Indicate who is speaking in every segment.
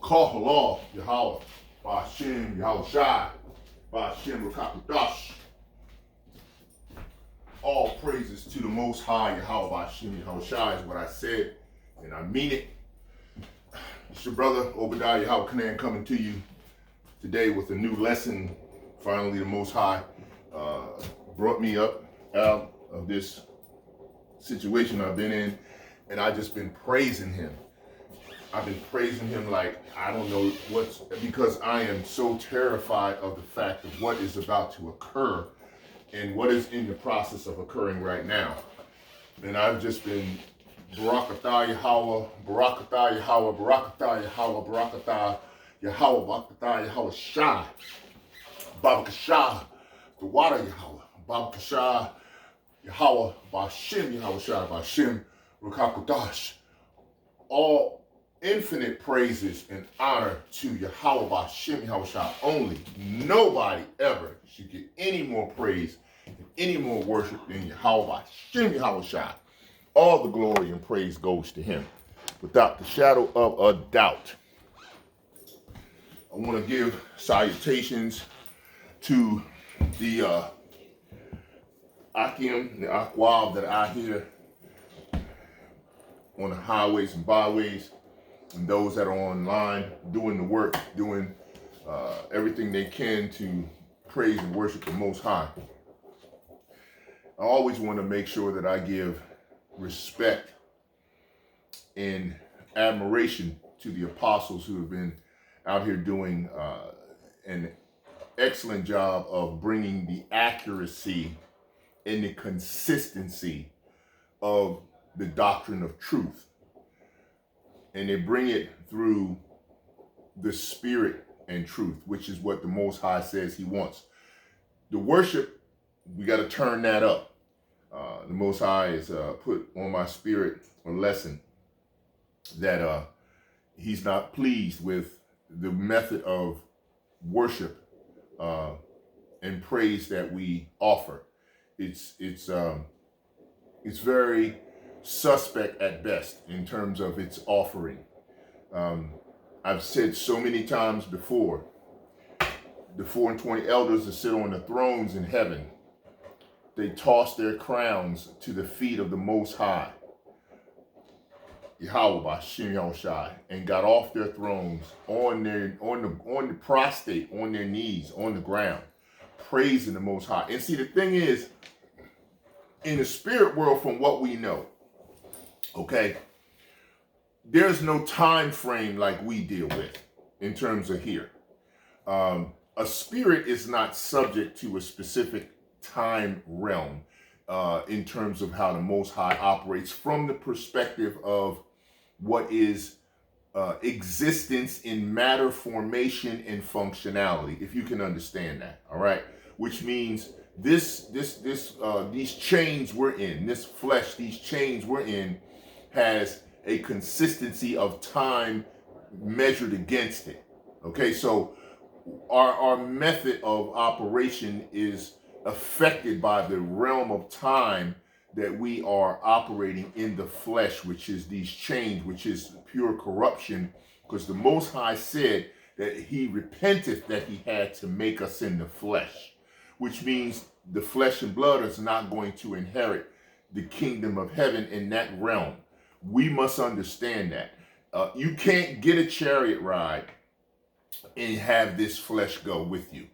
Speaker 1: YAHAWAH BAHASHAM YAHAWASHI BAHASHAM YAHAWASHI. All praises to the Most High. YAHAWAH BAHASHAM YAHAWASHI is what I said, and I mean it. It's your brother Obadiah Yahweh Canaan coming to you today with a new lesson. Finally, the Most High brought me up out of this situation I've been in, and I just been praising Him. I've been praising Him like I don't know what's, because I am so terrified of the fact of what is about to occur and what is in the process of occurring right now. And I've just been Barakatah Yahweh, Barakatah Yahweh, Barakatah Yahweh, Barakatah Yahweh, Barakatah Yahweh Shai, Babakashah, the water Yahweh, Babakashah Yahawah Bahashem Yahawashi, Bahashem Rukakudash. All infinite praises and honor to Yahawah Bahashem Yahawashi only. Nobody ever should get any more praise and any more worship than Yahawah Bahashem Yahawashi. All the glory and praise goes to Him, without the shadow of a doubt. I want to give salutations to the Akim, the Akwab that I hear on the highways and byways, and those that are online doing the work, doing everything they can to praise and worship the Most High. I always want to make sure that I give respect and admiration to the apostles who have been out here doing an excellent job of bringing the accuracy and the consistency of the doctrine of truth. And they bring it through the spirit and truth, which is what the Most High says He wants. The worship, we got to turn that up. The Most High has put on my spirit a lesson that He's not pleased with the method of worship and praise that we offer. It's very suspect at best in terms of its offering. I've said so many times before, the 4 and 20 elders that sit on the thrones in heaven, they toss their crowns to the feet of the Most High, Yahawah Bahashem Yahawashi, and got off their thrones on the prostrate, on their knees, on the ground, praising the Most High. And see, the thing is, in the spirit world, from what we know, okay, there's no time frame like we deal with in terms of here. A spirit is not subject to a specific time realm in terms of how the Most High operates from the perspective of what is existence in matter formation and functionality, if you can understand that, all right? Which means these chains we're in, this flesh, these chains we're in, has a consistency of time measured against it. Okay, so our method of operation is affected by the realm of time that we are operating in the flesh, which is these chains, which is pure corruption, because the Most High said that He repenteth that He had to make us in the flesh, which means the flesh and blood is not going to inherit the kingdom of heaven in that realm. We must understand that. You can't get a chariot ride and have this flesh go with you.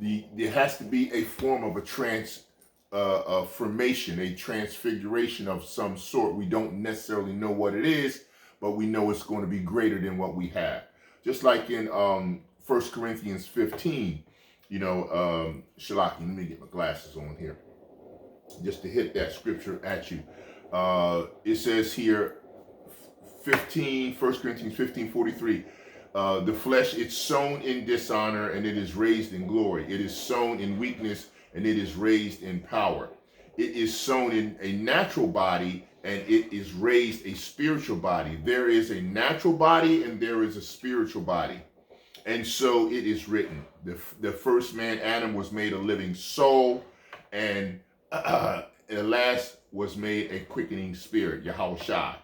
Speaker 1: There has to be a form of a transformation, a transfiguration of some sort. We don't necessarily know what it is, but we know it's going to be greater than what we have. Just like in 1 Corinthians 15, Shalaki, let me get my glasses on here, just to hit that scripture at you. It says here, 1 Corinthians 15:43, the flesh, it's sown in dishonor and it is raised in glory. It is sown in weakness and it is raised in power. It is sown in a natural body and it is raised a spiritual body. There is a natural body and there is a spiritual body. And so it is written, the first man, Adam, was made a living soul, and the last was made a quickening spirit, Yahawashi.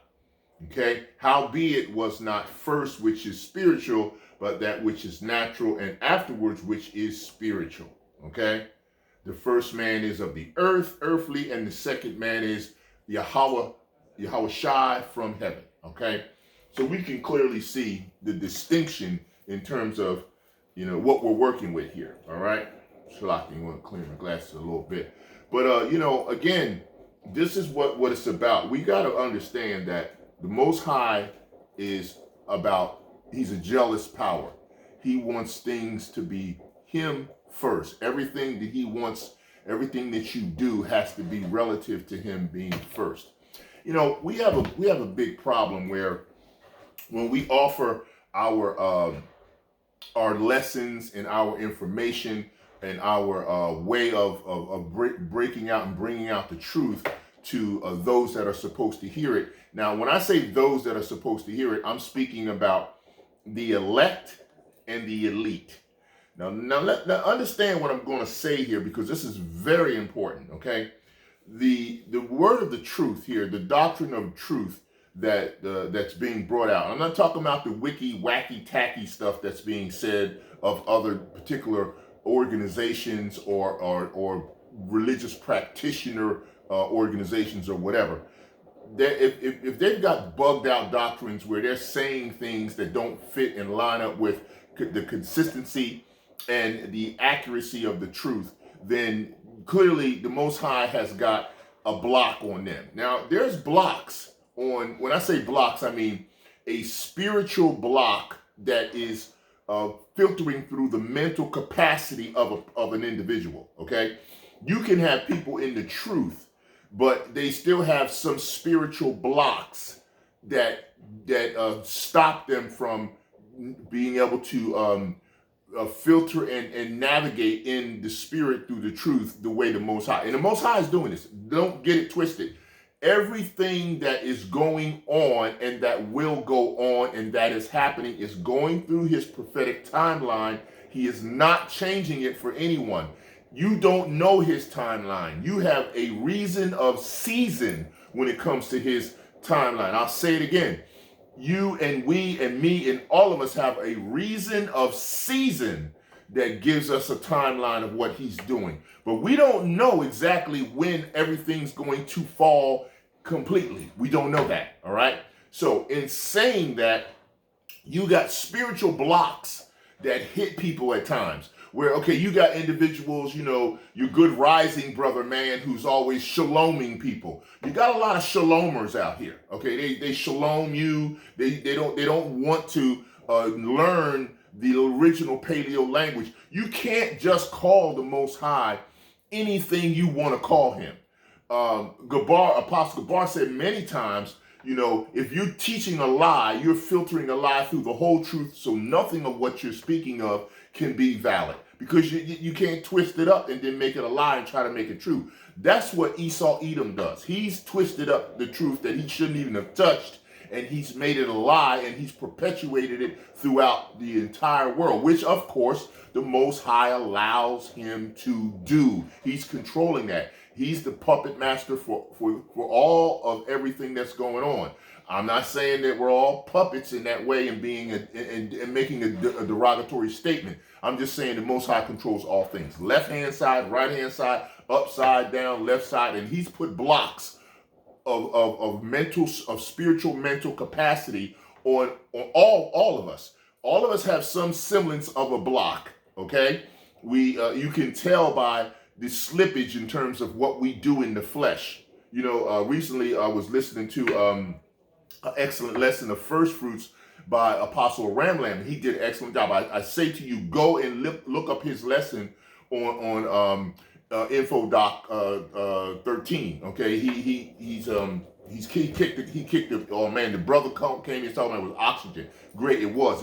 Speaker 1: Okay, howbeit was not first which is spiritual, but that which is natural, and afterwards which is spiritual. Okay, the first man is of the earth, earthly, and the second man is Yahawashi from heaven. Okay, so we can clearly see the distinction in terms of, what we're working with here. All right, Shalaki, you want to clean my glasses a little bit, but again, this is what it's about. We got to understand that the Most High is he's a jealous power. He wants things to be him first. Everything that he wants, everything that you do has to be relative to him being first. We have a big problem where when we offer our lessons and our information and our way of breaking out and bringing out the truth to those that are supposed to hear it. Now, when I say those that are supposed to hear it, I'm speaking about the elect and the elite. Now understand what I'm going to say here, because this is very important, okay? The word of the truth here, the doctrine of truth that's being brought out. I'm not talking about the wiki, wacky, tacky stuff that's being said of other particular organizations or religious practitioner organizations or whatever. If they've got bugged out doctrines where they're saying things that don't fit and line up with the consistency and the accuracy of the truth, then clearly the Most High has got a block on them. Now, there's blocks on, when I say blocks, I mean a spiritual block that is filtering through the mental capacity of an individual, okay? You can have people in the truth, but they still have some spiritual blocks that stop them from being able to filter and navigate in the spirit through the truth the way the Most High. And the Most High is doing this. Don't get it twisted. Everything that is going on and that will go on and that is happening is going through his prophetic timeline. He is not changing it for anyone. You don't know his timeline. You have a reason of season when it comes to his timeline. I'll say it again. You and we and me and all of us have a reason of season that gives us a timeline of what he's doing. But we don't know exactly when everything's going to fall completely. We don't know that, all right? So in saying that, you got spiritual blocks that hit people at times. Where, okay, you got individuals, your good rising brother man who's always shaloming people. You got a lot of shalomers out here, okay? They shalom you. They don't want to learn the original paleo language. You can't just call the Most High anything you want to call him. Apostle Gabar said many times, if you're teaching a lie, you're filtering a lie through the whole truth, so nothing of what you're speaking of can be valid, because you can't twist it up and then make it a lie and try to make it true. That's what Esau Edom does. He's twisted up the truth that he shouldn't even have touched, and he's made it a lie, and he's perpetuated it throughout the entire world, which of course the Most High allows him to do. He's controlling that. He's the puppet master for all of everything that's going on. I'm not saying that we're all puppets in that way and being and making a derogatory statement. I'm just saying the Most High controls all things. Left-hand side, right-hand side, upside down, left side, and he's put blocks of spiritual mental capacity on all of us. All of us have some semblance of a block, okay? You can tell by the slippage in terms of what we do in the flesh. Recently I was listening to an excellent lesson of first fruits by Apostle Ramlam. He did an excellent job. I say to you, go and look up his lesson on InfoDoc 13. Okay, he kicked it. Oh man, the brother came and talking about it was oxygen. Great, it was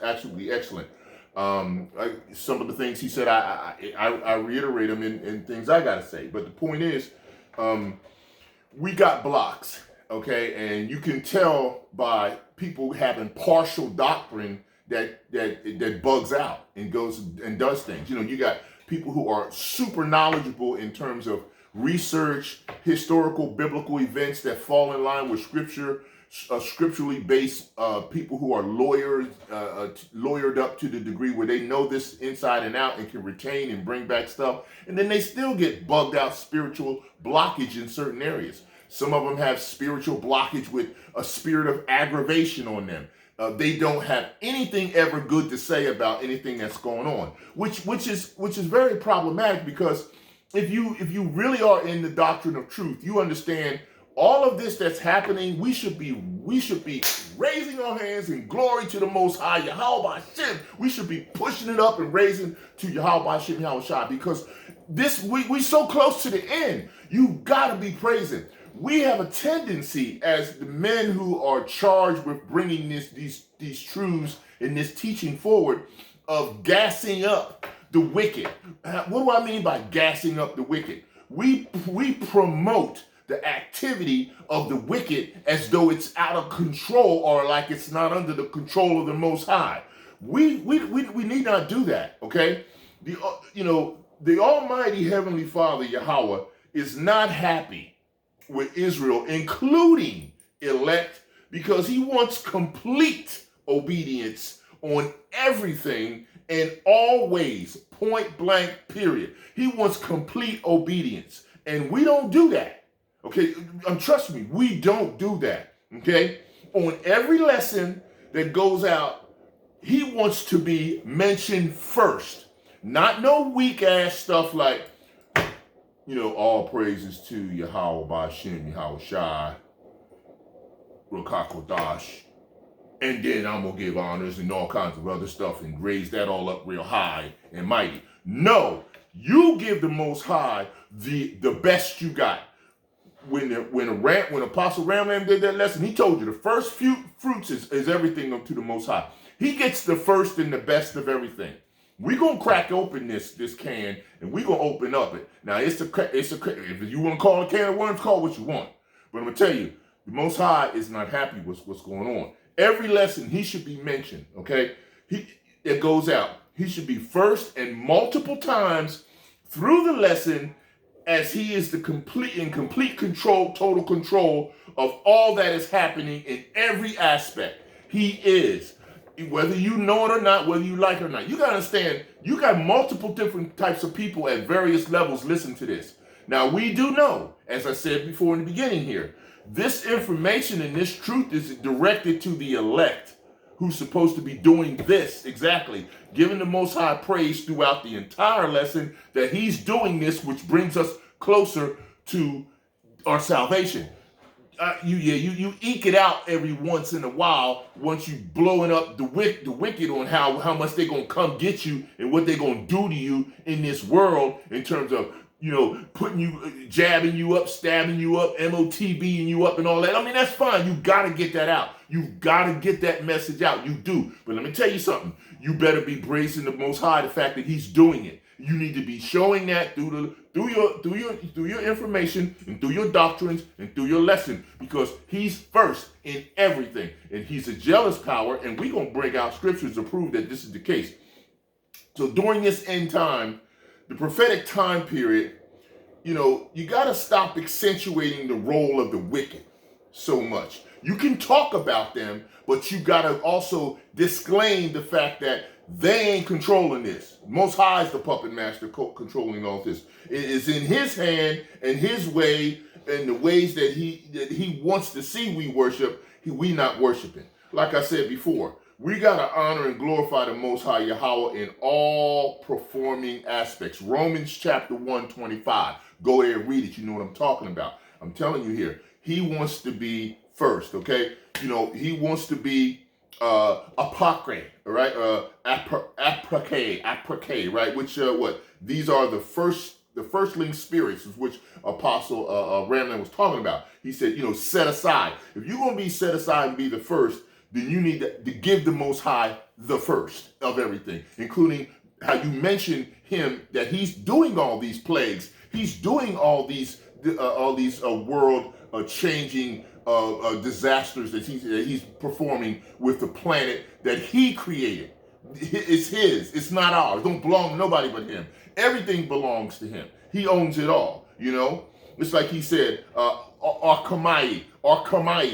Speaker 1: absolutely excellent. Some of the things he said, I reiterate them in things I gotta say. But the point is, we got blocks, okay, and you can tell by people having partial doctrine that bugs out and goes and does things. You got people who are super knowledgeable in terms of research, historical, biblical events that fall in line with scripture, scripturally based people who are lawyers, lawyered up to the degree where they know this inside and out and can retain and bring back stuff. And then they still get bugged out spiritual blockage in certain areas. Some of them have spiritual blockage with a spirit of aggravation on them. They don't have anything ever good to say about anything that's going on, which is very problematic, because if you really are in the doctrine of truth, you understand all of this that's happening. We should be raising our hands in glory to the Most High, Yahawah Bahashem. We should be pushing it up and raising to Yahawah Bahashem Yahawashi, because we so close to the end. You gotta be praising. We have a tendency as the men who are charged with bringing these truths and this teaching forward of gassing up the wicked. What do I mean by gassing up the wicked? We promote the activity of the wicked as though it's out of control, or like it's not under the control of the Most High. We need not do that, okay? The Almighty Heavenly Father, Yahweh, is not happy with Israel, including elect, because he wants complete obedience on everything and always, point blank, period. He wants complete obedience, and we don't do that. Okay, trust me, we don't do that. Okay, on every lesson that goes out, he wants to be mentioned first, not no weak ass stuff like, all praises to Yahawah Bahashem Yahawashi, Rakakodash, and then I'm gonna give honors and all kinds of other stuff and raise that all up real high and mighty. No, you give the Most High the best you got. When Apostle Ramlam did that lesson, he told you the first few fruits is everything up to the Most High. He gets the first and the best of everything. We're going to crack open this can, and we're going to open up it. Now, if you want to call it a can of worms, call it what you want. But I'm going to tell you, the Most High is not happy with what's going on. Every lesson, he should be mentioned, okay? It goes out. He should be first and multiple times through the lesson, as he is in complete control, total control of all that is happening in every aspect. He is. Whether you know it or not, whether you like it or not. You got to understand, you got multiple different types of people at various levels listen to this. Now, we do know, as I said before in the beginning here, this information and this truth is directed to the elect, who's supposed to be doing this exactly, giving the Most High praise throughout the entire lesson, that he's doing this, which brings us closer to our salvation. You eke it out every once in a while, once you blowing up the wicked on how much they're gonna come get you and what they're gonna do to you in this world, in terms of putting you, jabbing you up, stabbing you up, MOTBing you up and all that. I mean, that's fine. You gotta get that out. You gotta get that message out. You do. But let me tell you something. You better be praising the Most High, the fact that he's doing it. You need to be showing that through your information and through your doctrines and through your lesson, because he's first in everything, and he's a jealous power, and we're gonna bring out scriptures to prove that this is the case. So during this end time, the prophetic time period, you got to stop accentuating the role of the wicked so much. You can talk about them, but you got to also disclaim the fact that they ain't controlling this. Most High is the puppet master controlling all this. It is in his hand and his way, and the ways that he wants to see we worship, we not worshiping. Like I said before, we got to honor and glorify the Most High Yahweh in all performing aspects. Romans chapter 1:25. Go there and read it. You know what I'm talking about. I'm telling you here. He wants to be first, okay? He wants to be apocre, right? Aprake, right? Which, these are the firstling spirits, which Apostle Ramlan was talking about. He said, set aside. If you're going to be set aside and be the first, then you need to give the Most High the first of everything, including how you mentioned him, that he's doing all these plagues. He's doing all these world changing disasters that he's performing with the planet that he created. It's his. It's not ours. It don't belong to nobody but him. Everything belongs to him. He owns it all, It's like he said, Arkamai,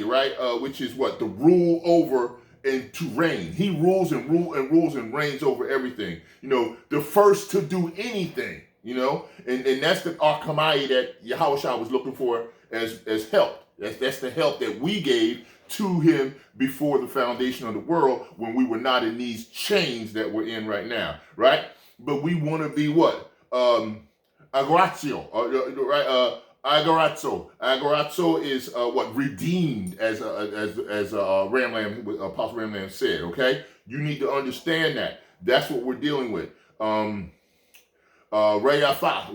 Speaker 1: right? Which is what? The rule over and to reign. He rules and rules and reigns over everything. The first to do anything, and that's the Arkamai that Yahawashi was looking for as help. That's the help that we gave to him before the foundation of the world, when we were not in these chains that we're in right now, right? But we want to be what? Agorazio, right? Agorazio is what? Redeemed, as Apostle Ramlam said. Okay, you need to understand that. That's what we're dealing with. Reyatha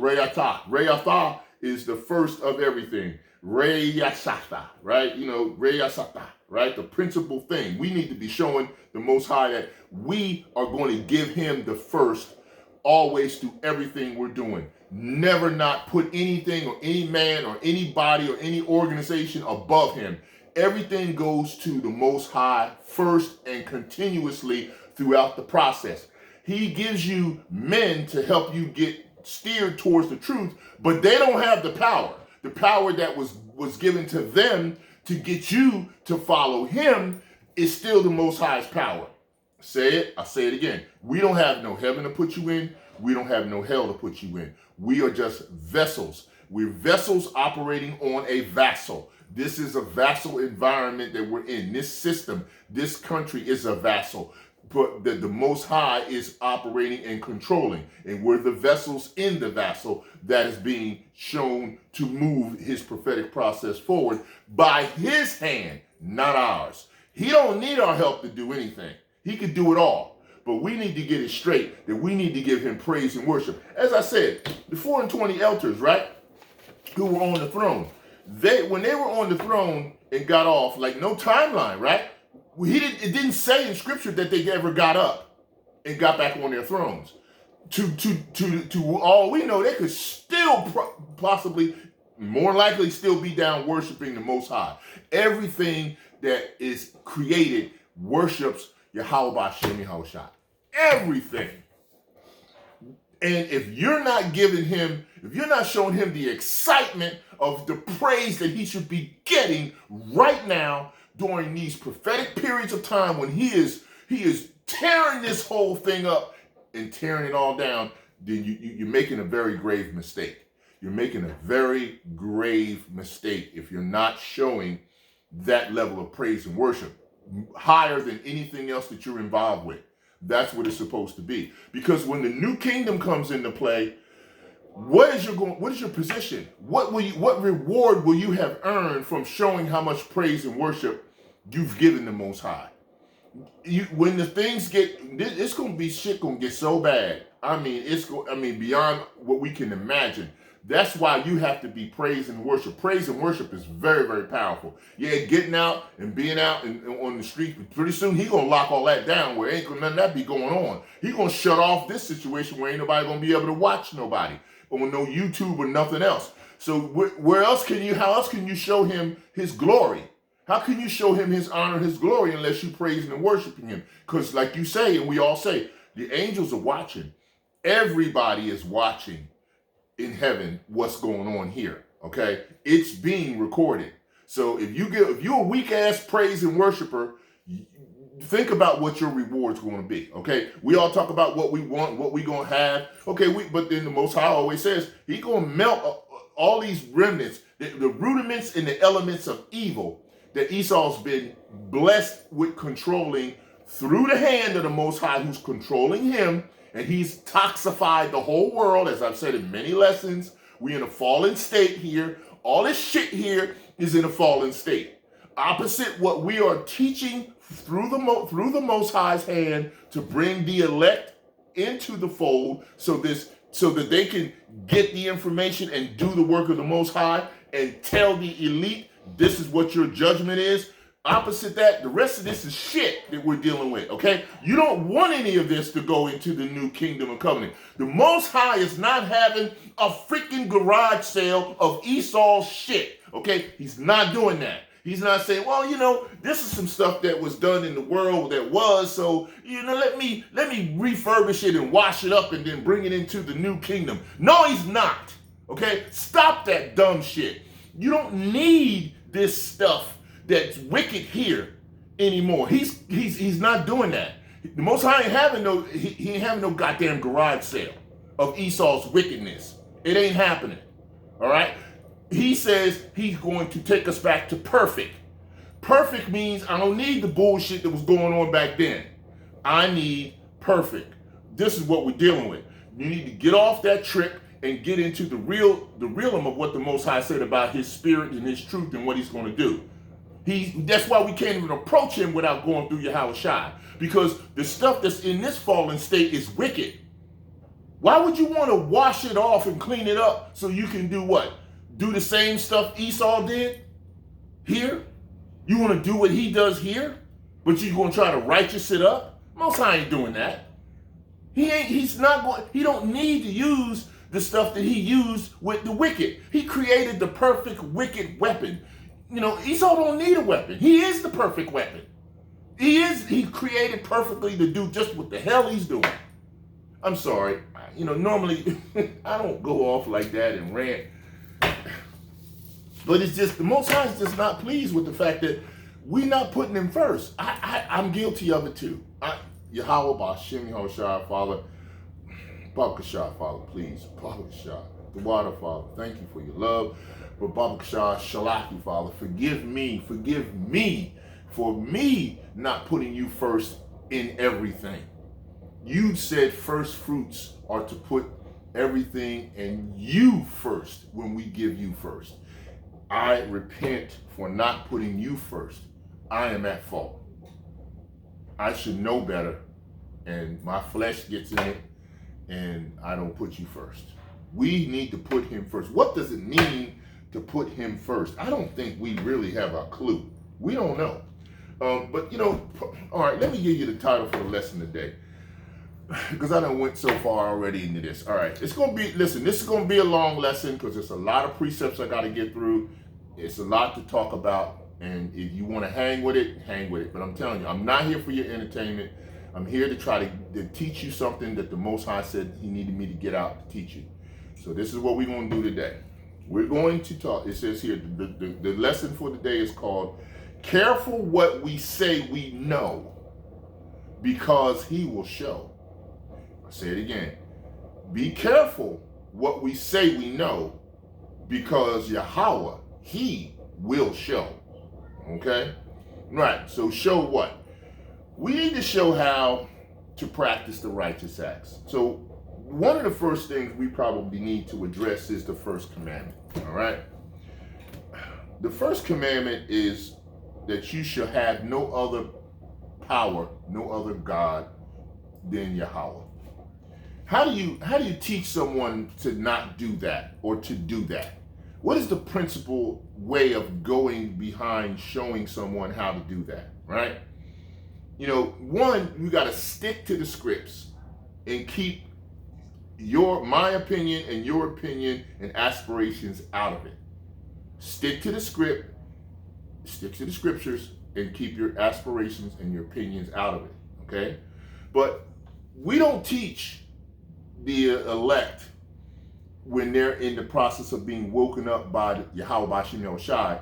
Speaker 1: is the first of everything. Reyasata, right? Reyasata, right? The principal thing. We need to be showing the Most High that we are going to give him the first, always, through everything we're doing. Never not put anything or any man or anybody or any organization above him. Everything goes to the Most High first and continuously throughout the process. He gives you men to help you get steered towards the truth, but they don't have the power. The power that was given to them to get you to follow him is still the Most High's power. Say it, I say it again. We don't have no heaven to put you in. We don't have no hell to put you in. We are just vessels. We're vessels operating on a vassal. This is a vassal environment that we're in. This system, this country is a vassal. But the Most High is operating and controlling. And we're the vessels in the vassal that is being shown to move his prophetic process forward by his hand, not ours. He don't need our help to do anything. He could do it all. But we need to get it straight that we need to give him praise and worship. As I said, the 4 and 20 elders, right, who were on the throne, when they were on the throne and got off, like no timeline, right? It didn't say in scripture that they ever got up and got back on their thrones. To all we know, they could still possibly, more likely, still be down worshiping the Most High. Everything that is created worships Yahawah Bahashem Yahawashi. Everything. And if you're not giving him, if you're not showing him the excitement of the praise that he should be getting right now, during these prophetic periods of time when he is tearing this whole thing up and tearing it all down, then you're making a very grave mistake. You're making a very grave mistake if you're not showing that level of praise and worship higher than anything else that you're involved with. That's what it's supposed to be. Because when the new kingdom comes into play, what is your position? What reward will you have earned from showing how much praise and worship you've given the Most High? When the things get, it's gonna be shit gonna get so bad. Beyond what we can imagine. That's why you have to be praise and worship. Praise and worship is very, very powerful. Yeah, getting out and being out and on the street, pretty soon he gonna lock all that down where ain't gonna none of that be going on. He gonna shut off this situation where ain't nobody gonna be able to watch nobody on no YouTube or nothing else. So how else can you show him his glory? How can you show him his honor, his glory, unless you praising and worshiping him? Because like you say, and we all say, the angels are watching. Everybody is watching in heaven what's going on here, okay? It's being recorded. So if you're a weak-ass praise and worshiper, think about what your reward's going to be, okay? We all talk about what we want, what we going to have. Okay, but then the Most High always says, he going to melt all these remnants, the rudiments and the elements of evil that Esau's been blessed with controlling through the hand of the Most High who's controlling him, and he's toxified the whole world, as I've said in many lessons. We're in a fallen state here. All this shit here is in a fallen state. Opposite what we are teaching through the Most High's hand to bring the elect into the fold so that they can get the information and do the work of the Most High and tell the elite, this is what your judgment is. Opposite that, the rest of this is shit that we're dealing with, okay? You don't want any of this to go into the new kingdom and covenant. The Most High is not having a freaking garage sale of Esau's shit, okay? He's not doing that. He's not saying, well, this is some stuff that was done in the world that was, so, let me refurbish it and wash it up and then bring it into the new kingdom. No, he's not. Okay? Stop that dumb shit. You don't need this stuff that's wicked here anymore. He's not doing that. The Most High ain't having he ain't having no goddamn garage sale of Esau's wickedness. It ain't happening. All right? He says he's going to take us back to perfect. Perfect means I don't need the bullshit that was going on back then. I need perfect. This is what we're dealing with. You need to get off that trip and get into the realm of what the Most High said about his spirit and his truth and what he's going to do. That's why we can't even approach him without going through Yahawashi, because the stuff that's in this fallen state is wicked. Why would you want to wash it off and clean it up so you can do what? Do the same stuff Esau did here? You want to do what he does here, but you're going to try to righteous it up? Most High ain't doing that. He don't need to use the stuff that he used with the wicked. He created the perfect wicked weapon. You know, Esau don't need a weapon. He is the perfect weapon. He created perfectly to do just what the hell he's doing. I'm sorry. You know, normally I don't go off like that and rant. But it's just, the Most High is just not pleased with the fact that we're not putting him first. I'm guilty of it too. Yahawah Bahashem Yahawashi, Father. Babakashah, Father, please. Babakashah. The water, Father. Thank you for your love. But Babakashah, Shalaki, Father. Forgive me for me not putting you first in everything. You said first fruits are to put everything and you first when we give you first. I repent for not putting you first. I am at fault. I should know better, and my flesh gets in it, and I don't put you first. We need to put him first. What does it mean to put him first? I don't think we really have a clue. We don't know. But, you know, all right, let me give you the title for the lesson today, because I done went so far already into this. All right, it's going to be, listen, this is going to be a long lesson because there's a lot of precepts I got to get through. It's a lot to talk about, and if you want to hang with it, hang with it. But I'm telling you, I'm not here for your entertainment. I'm here to try to teach you something that the Most High said he needed me to get out to teach you. So this is what we're going to do today. We're going to talk, it says here, the lesson for today is called, Careful What We Say We Know, because he will show. I'll say it again. Be careful what we say we know, because Yahawah, he will show. Okay? Right, so show what? We need to show how to practice the righteous acts. So one of the first things we probably need to address is the first commandment. All right? The first commandment is that you shall have no other power, no other God than Yahawah. How do you teach someone to not do that or to do that? What is the principal way of going behind showing someone how to do that, right? You know, one, you got to stick to the scripts and keep my opinion and your opinion and aspirations out of it. Stick to the script, stick to the scriptures, and keep your aspirations and your opinions out of it, okay? But we don't teach the elect when they're in the process of being woken up by Yahawah Bahashem Yahawashi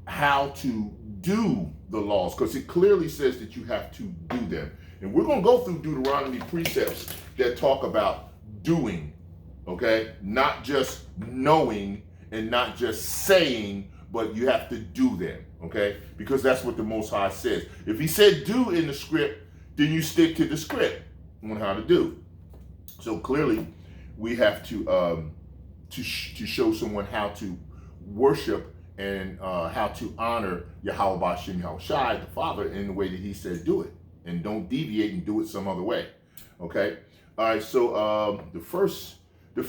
Speaker 1: how to do the laws, because it clearly says that you have to do them. And we're going to go through Deuteronomy precepts that talk about doing, okay? Not just knowing and not just saying, but you have to do them, okay? Because that's what the Most High says. If he said do in the script, then you stick to the script on how to do. So clearly, we have to show someone how to worship and how to honor Yahawah Bahashem Yahawashi, the Father, in the way that he said do it. And don't deviate and do it some other way. Okay? All right, so the first we're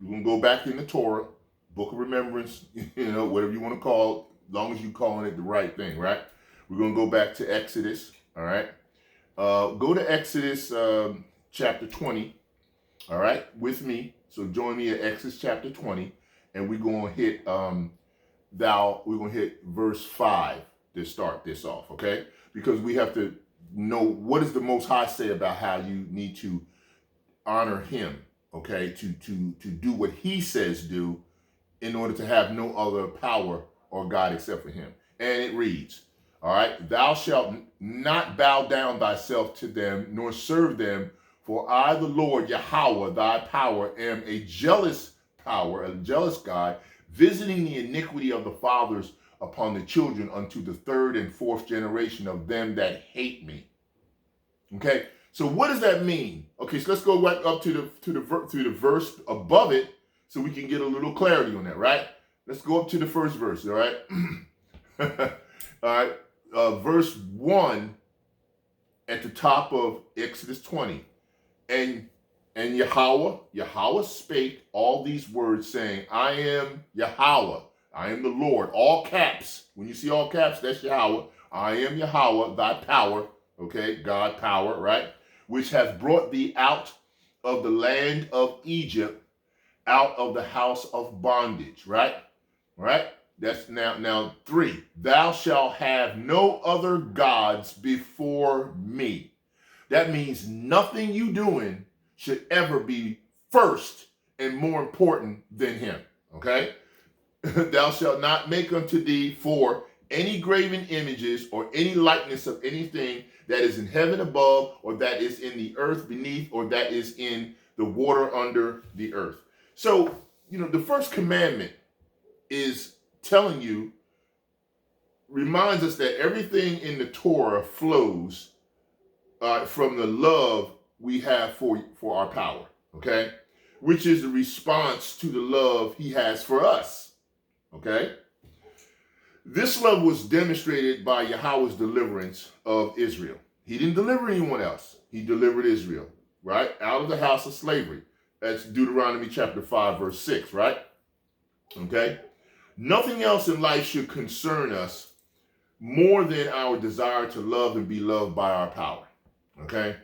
Speaker 1: gonna go back in the Torah, Book of Remembrance, you know, whatever you want to call it, as long as you're calling it the right thing, right? We're gonna go back to Exodus, all right? Go to Exodus chapter 20, all right, with me. So join me at Exodus chapter 20, and we're gonna hit we're gonna hit verse 5 to start this off, okay? Because we have to know what does the Most High say about how you need to honor him, okay, to do what he says do, in order to have no other power or God except for him. And it reads, all right, thou shalt not bow down thyself to them, nor serve them, for I, the Lord Yahawah, thy power, am a jealous power, a jealous God, visiting the iniquity of the fathers upon the children unto the third and fourth generation of them that hate me. Okay, so what does that mean? Okay, so let's go right up to the verse above it, so we can get a little clarity on that, right? Let's go up to the first verse, all right? All right, verse 1 at the top of Exodus 20. And Yahawah spake all these words, saying, I am Yahawah, I am the Lord. All caps. When you see all caps, that's Yahawah. I am Yahawah, thy power, okay, God power, right? Which hath brought thee out of the land of Egypt, out of the house of bondage, right? Right? That's now 3. Thou shalt have no other gods before me. That means nothing you doing should ever be first and more important than him, okay? Thou shalt not make unto thee for any graven images or any likeness of anything that is in heaven above, or that is in the earth beneath, or that is in the water under the earth. So, the first commandment is telling you, reminds us that everything in the Torah flows from the love we have for our power, okay? Which is a response to the love he has for us, okay? This love was demonstrated by Yahweh's deliverance of Israel. He didn't deliver anyone else. He delivered Israel, right? Out of the house of slavery. That's Deuteronomy chapter 5, verse 6, right? Okay? Nothing else in life should concern us more than our desire to love and be loved by our power, okay?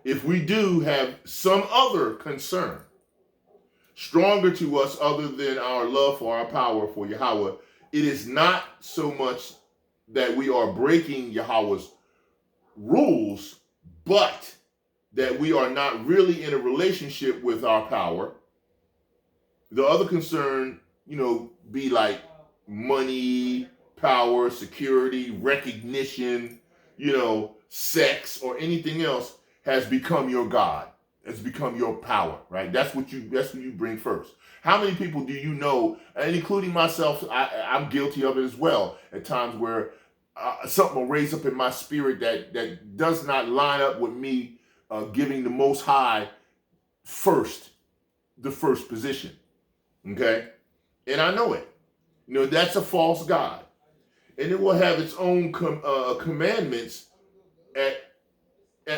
Speaker 1: If we do have some other concern stronger to us other than our love for our power for Yahawah, it is not so much that we are breaking Yahweh's rules, but that we are not really in a relationship with our power. The other concern, be like money, power, security, recognition, sex, or anything else has become your God. It's become your power, right? That's what you bring first. How many people do you know, and including myself, I'm guilty of it as well, at times where something will raise up in my spirit that does not line up with me giving the Most High the first position, okay? And I know it. That's a false God. And it will have its own commandments at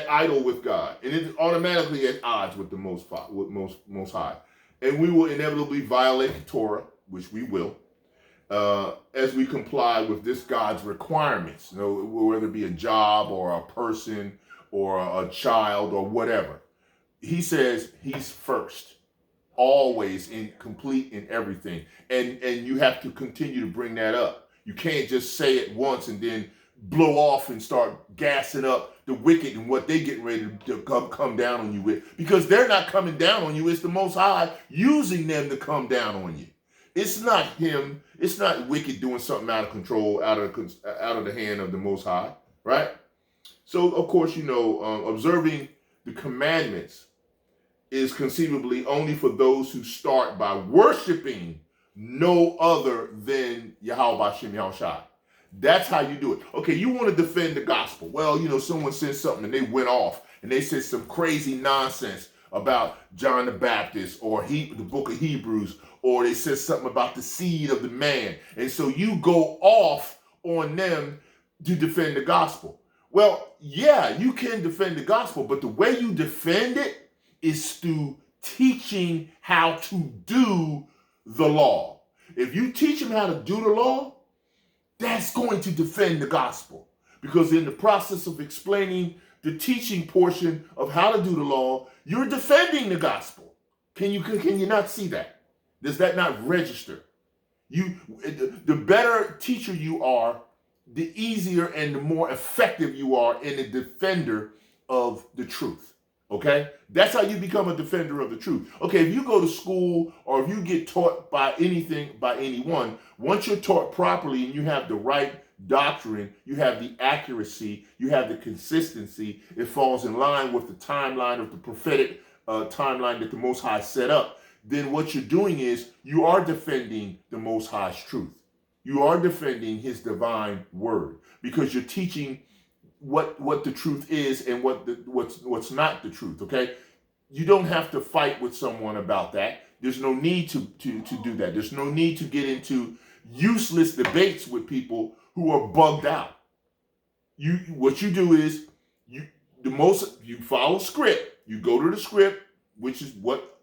Speaker 1: idle with God. And it's automatically at odds with the Most High. And we will inevitably violate the Torah, which we will, as we comply with this God's requirements, whether it be a job or a person or a child or whatever. He says he's first, always complete in everything. And you have to continue to bring that up. You can't just say it once and then blow off and start gassing up the wicked and what they getting ready to come down on you with. Because they're not coming down on you. It's the Most High using them to come down on you. It's not him. It's not wicked doing something out of control, out of the hand of the Most High, right? So, of course, observing the commandments is conceivably only for those who start by worshiping no other than Yahawah Bahashem Yahawashi. That's how you do it. Okay, you want to defend the gospel. Well, someone said something and they went off and they said some crazy nonsense about John the Baptist or the book of Hebrews, or they said something about the seed of the man. And so you go off on them to defend the gospel. Well, yeah, you can defend the gospel, but the way you defend it is through teaching how to do the law. If you teach them how to do the law, that's going to defend the gospel. Because in the process of explaining the teaching portion of how to do the law, you're defending the gospel. Can you not see that? Does that not register? The better teacher you are, the easier and the more effective you are in the defender of the truth. Okay? That's how you become a defender of the truth. Okay, if you go to school or if you get taught by anyone, once you're taught properly and you have the right doctrine, you have the accuracy, you have the consistency, it falls in line with the timeline of the prophetic timeline that the Most High set up, then what you're doing is you are defending the Most High's truth. You are defending his divine word because you're teaching what the truth is and what's not the truth. Okay, you don't have to fight with someone about that. There's no need to do that. There's no need to get into useless debates with people who are bugged out. What you do is you follow script. You go to the script, which is what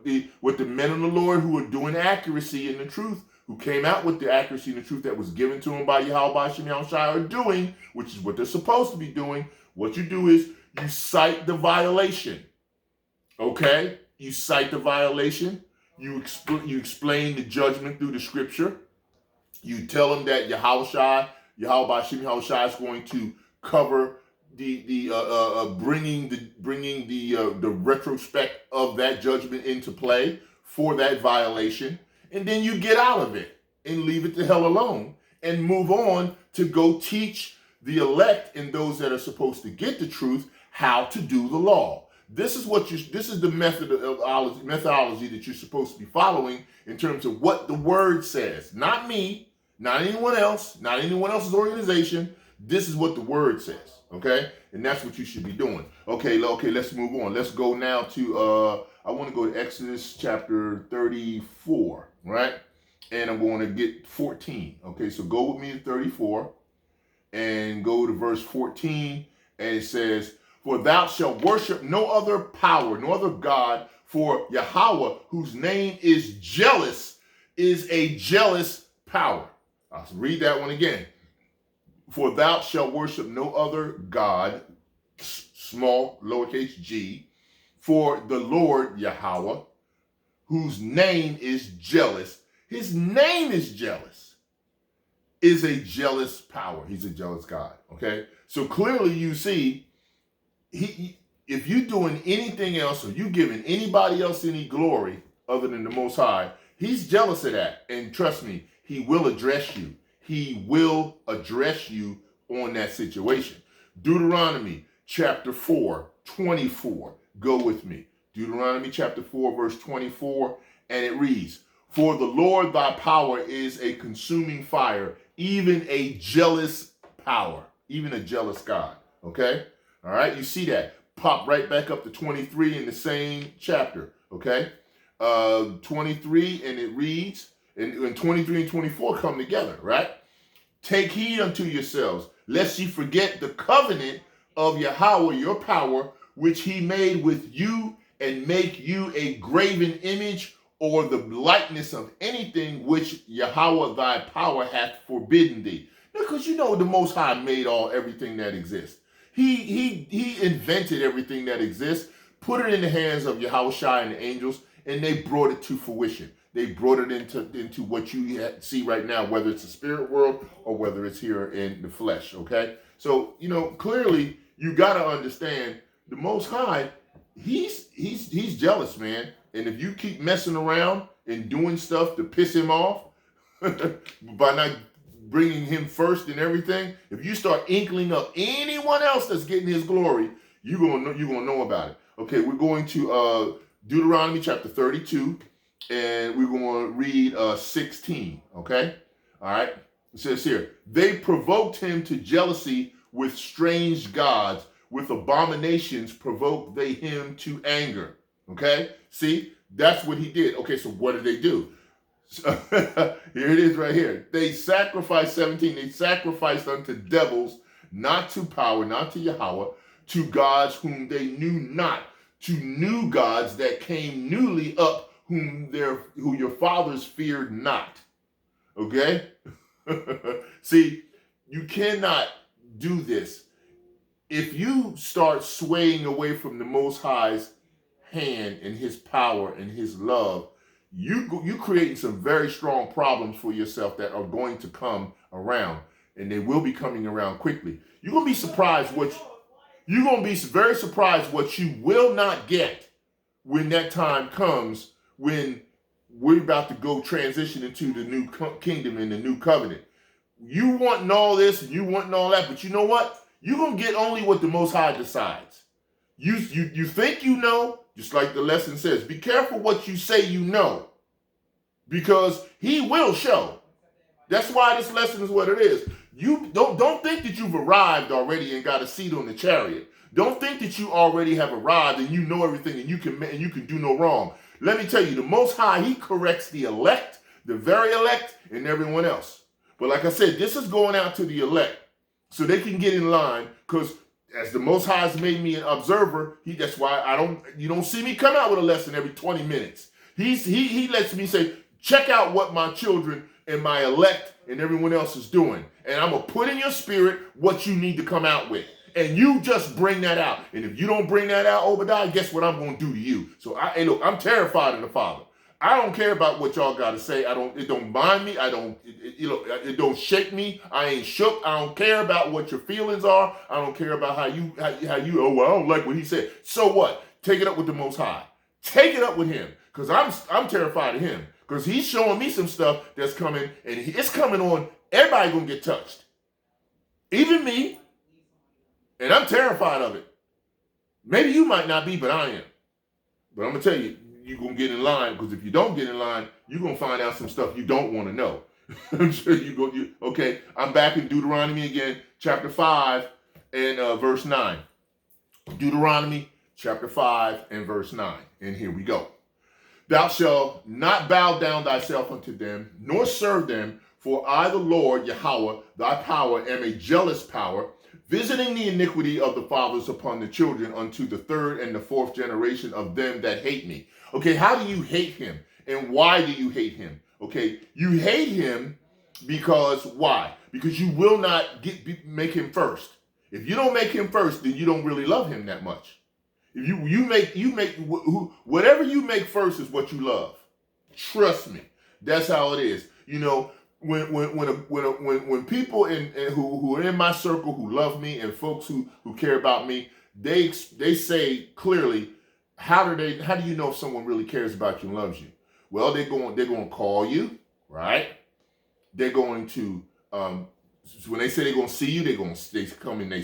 Speaker 1: the men of the Lord who are doing accuracy and the truth, who came out with the accuracy and the truth that was given to them by Yahawah Bahashaam Yahawashi are doing, which is what they're supposed to be doing. What you do is you cite the violation. Okay? You cite the violation. You explain the judgment through the scripture. You tell them that Yahawah Bahashaam Yahawashi is going to cover bringing the retrospect of that judgment into play for that violation. And then you get out of it and leave it the hell alone and move on to go teach the elect and those that are supposed to get the truth how to do the law. This is the methodology that you're supposed to be following in terms of what the word says. Not me, not anyone else, not anyone else's organization. This is what the word says, okay? And that's what you should be doing. Okay, let's move on. Let's go now to I want to go to Exodus chapter 34, right? And I'm going to get 14. Okay, so go with me to 34 and go to verse 14. And it says, "For thou shalt worship no other power, no other God, for Yahawah, whose name is jealous, is a jealous power." I'll read that one again. "For thou shalt worship no other God," small lowercase g, "for the Lord Yahawah, whose name is jealous." His name is jealous. Is a jealous power. He's a jealous God. Okay? So clearly you see, if you're doing anything else or you giving anybody else any glory other than the Most High, he's jealous of that. And trust me, he will address you. He will address you on that situation. Deuteronomy chapter 4, 24. Go with me. Deuteronomy chapter 4, verse 24. And it reads, "For the Lord thy power is a consuming fire, even a jealous power," even a jealous God. Okay? All right? You see that. Pop right back up to 23 in the same chapter. Okay? 23, and it reads, and 23 and 24 come together, right? "Take heed unto yourselves, lest ye forget the covenant of Yahawah your power, which he made with you, and make you a graven image or the likeness of anything which Yahawah thy power hath forbidden thee." Because you know the Most High made everything that exists. He invented everything that exists, put it in the hands of Yahawashi and the angels, and they brought it to fruition. They brought it into what you see right now, whether it's the spirit world or whether it's here in the flesh, okay? So, clearly you got to understand the Most High, he's jealous, man. And if you keep messing around and doing stuff to piss him off by not bringing him first and everything, if you start inkling up anyone else that's getting his glory, you're gonna know about it. Okay, we're going to Deuteronomy chapter 32, and we're going to read 16. Okay, all right. It says here, "They provoked him to jealousy with strange gods, with abominations provoked they him to anger." Okay, see, that's what he did. Okay, so what did they do? Here it is right here. They sacrificed, 17, they sacrificed unto devils, not to power, not to Yahawah, to gods whom they knew not, to new gods that came newly up, who your fathers feared not. Okay? See, you cannot do this. If you start swaying away from the Most High's hand and his power and his love, you creating some very strong problems for yourself that are going to come around, and they will be coming around quickly. You're gonna be surprised You're going to be very surprised what you will not get when that time comes, when we're about to go transition into the new kingdom and the new covenant. You wanting all this and you wanting all that, but you know what? You're going to get only what the Most High decides. You think you know, just like the lesson says. Be careful what you say you know, because he will show. That's why this lesson is what it is. You don't think that you've arrived already and got a seat on the chariot. Don't think that you already have arrived and you know everything and you can do no wrong. Let me tell you, the Most High, he corrects the elect, the very elect, and everyone else. But like I said, this is going out to the elect so they can get in line, because as the Most High has made me an observer, that's why you don't see me come out with a lesson every 20 minutes. He lets me say, check out what my children and my elect and everyone else is doing. And I'm going to put in your spirit what you need to come out with. And you just bring that out. And if you don't bring that out, Obadiah, guess what I'm going to do to you? So look, I'm terrified of the Father. I don't care about what y'all got to say. It don't mind me. It don't shake me. I ain't shook. I don't care about what your feelings are. I don't care about how you, oh, well, I don't like what he said. So what? Take it up with the Most High. Take it up with him. Because I'm terrified of him. Because he's showing me some stuff that's coming, and it's coming on. Everybody going to get touched. Even me. And I'm terrified of it. Maybe you might not be, but I am. But I'm going to tell you, you're going to get in line, because if you don't get in line, you're going to find out some stuff you don't want to know. I'm sure okay, I'm back in Deuteronomy again, chapter 5 and verse 9. Deuteronomy chapter 5 and verse 9. And here we go. Thou shalt not bow down thyself unto them, nor serve them, for I, the Lord, Yahawah, thy power, am a jealous power, visiting the iniquity of the fathers upon the children unto the third and the fourth generation of them that hate me. Okay, how do you hate him? And why do you hate him? Okay, you hate him because why? Because you will not make him first. If you don't make him first, then you don't really love him that much. If you make whatever you make first is what you love. Trust me, that's how it is. You know, when people who are in my circle who love me, and folks who care about me, they say clearly, how do you know if someone really cares about you and loves you? Well, they're going to call you, right? They're going to when they say they're going to see you, they come and they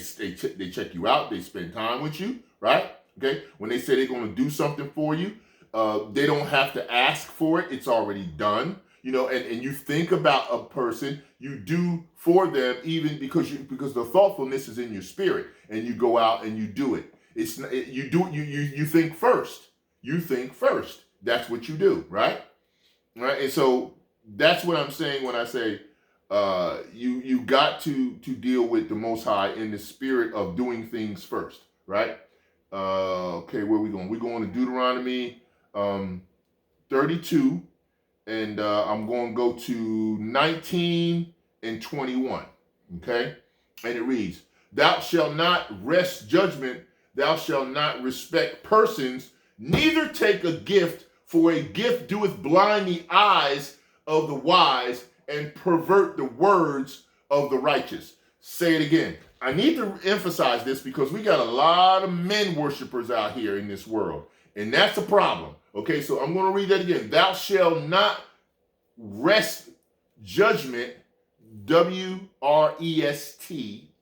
Speaker 1: check you out, they spend time with you, right? Okay. When they say they're going to do something for you, they don't have to ask for it; it's already done. You know, and you think about a person, you do for them, even because the thoughtfulness is in your spirit, and you go out and you do it. You think first. You think first. That's what you do, right? Right. And so that's what I'm saying when I say you got to deal with the Most High in the spirit of doing things first, right? Okay, where are we going? We're going to Deuteronomy 32. And I'm going to go to 19 and 21, okay? And it reads, thou shalt not wrest judgment, thou shalt not respect persons, neither take a gift, for a gift doeth blind the eyes of the wise and pervert the words of the righteous. Say it again. I need to emphasize this because we got a lot of men worshipers out here in this world, and that's a problem. Okay, so I'm going to read that again. Thou shalt not wrest judgment, W-R-E-S-T.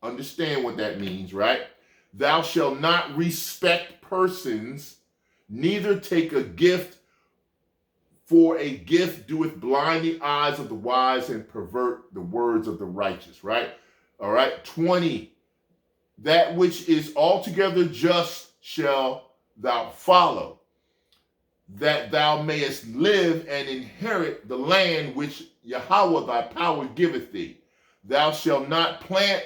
Speaker 1: Understand what that means, right? Thou shalt not respect persons, neither take a gift, for a gift doeth blind the eyes of the wise and pervert the words of the righteous, right? All right, 20. That which is altogether just shall thou follow, that thou mayest live and inherit the land which Yahawah thy power giveth thee. Thou shalt not plant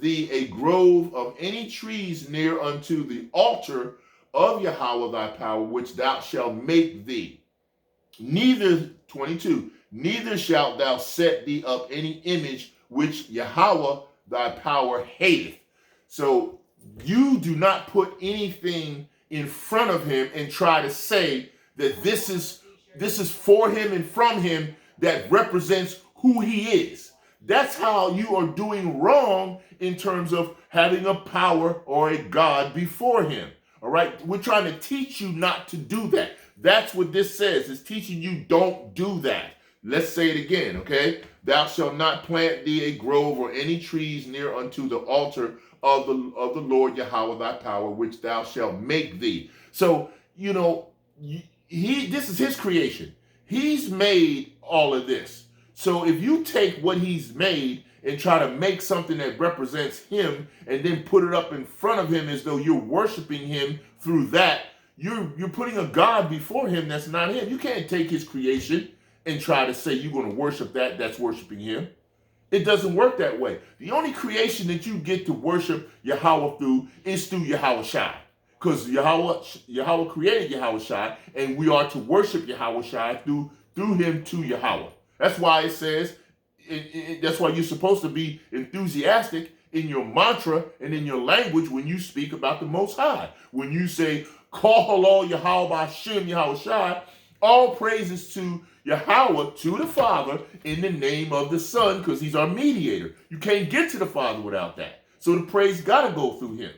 Speaker 1: thee a grove of any trees near unto the altar of Yahawah thy power, which thou shalt make thee. Neither, 22, neither shalt thou set thee up any image which Yahawah thy power hateth. So you do not put anything in front of him and try to say that this is for him and from him that represents who he is. That's how you are doing wrong in terms of having a power or a God before him. All right? We're trying to teach you not to do that. That's what this says. It's teaching you don't do that. Let's say it again, okay? Thou shalt not plant thee a grove or any trees near unto the altar of the Lord Yahweh thy power, which thou shalt make thee. So, you know, this is his creation. He's made all of this. So if you take what he's made and try to make something that represents him and then put it up in front of him as though you're worshiping him through that, you're putting a God before him that's not him. You can't take his creation and try to say you're going to worship that's worshiping him. It doesn't work that way. The only creation that you get to worship Yahweh through is through Yahawashi. Because Yahweh created Yahawashi, and we are to worship Yahawashi through him to Yahweh. That's why it says, that's why you're supposed to be enthusiastic in your mantra and in your language when you speak about the Most High. When you say, Call YAHAWAH BAHASHAM YAHAWASHI, all praises to Yahweh, to the Father, in the name of the Son, because he's our mediator. You can't get to the Father without that. So the praise got to go through him.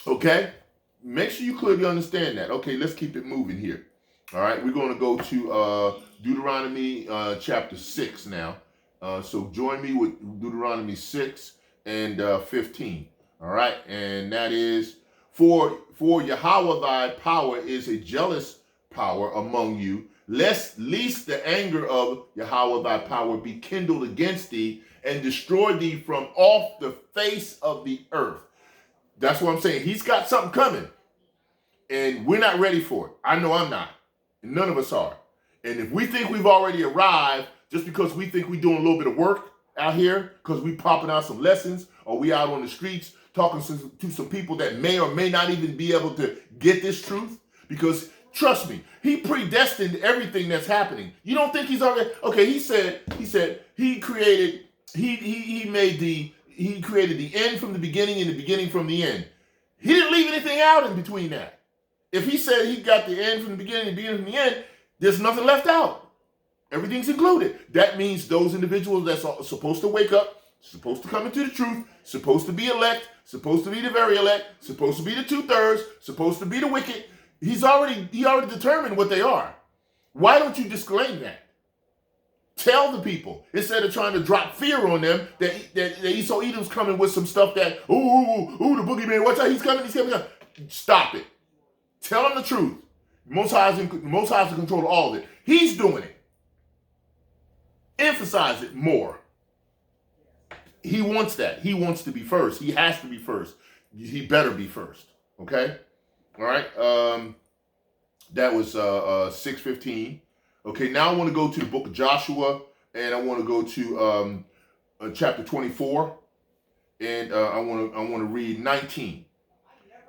Speaker 1: Okay? Make sure you clearly understand that. Okay, let's keep it moving here. All right, we're going to go to Deuteronomy chapter 6 now. So join me with Deuteronomy 6 and 15. All right, and that is, For Yahweh thy power is a jealous power among you, lest the anger of Yahweh thy power be kindled against thee and destroy thee from off the face of the earth. That's what I'm saying. He's got something coming, and we're not ready for it. I know I'm not. And none of us are. And if we think we've already arrived, just because we think we're doing a little bit of work out here, because we popping out some lessons, or we out on the streets talking to some people that may or may not even be able to get this truth, because trust me, he predestined everything that's happening. You don't think he's already, okay, he said he created the end from the beginning and the beginning from the end. He didn't leave anything out in between that. If he said he got the end from the beginning and the beginning from the end, there's nothing left out. Everything's included. That means those individuals that's supposed to wake up, supposed to come into the truth, supposed to be elect, supposed to be the very elect, supposed to be the 2/3, supposed to be the wicked. He already determined what they are. Why don't you disclaim that? Tell the people, instead of trying to drop fear on them, that Esau Edom's coming with some stuff that, the boogeyman, watch out, he's coming. Stop it. Tell them the truth. Most High is in control of all of it. He's doing it. Emphasize it more. He wants that. He wants to be first. He has to be first. He better be first. Okay? All right? That was 6:15. Okay, now I want to go to the book of Joshua, and I want to go to chapter 24, and I want to read 19.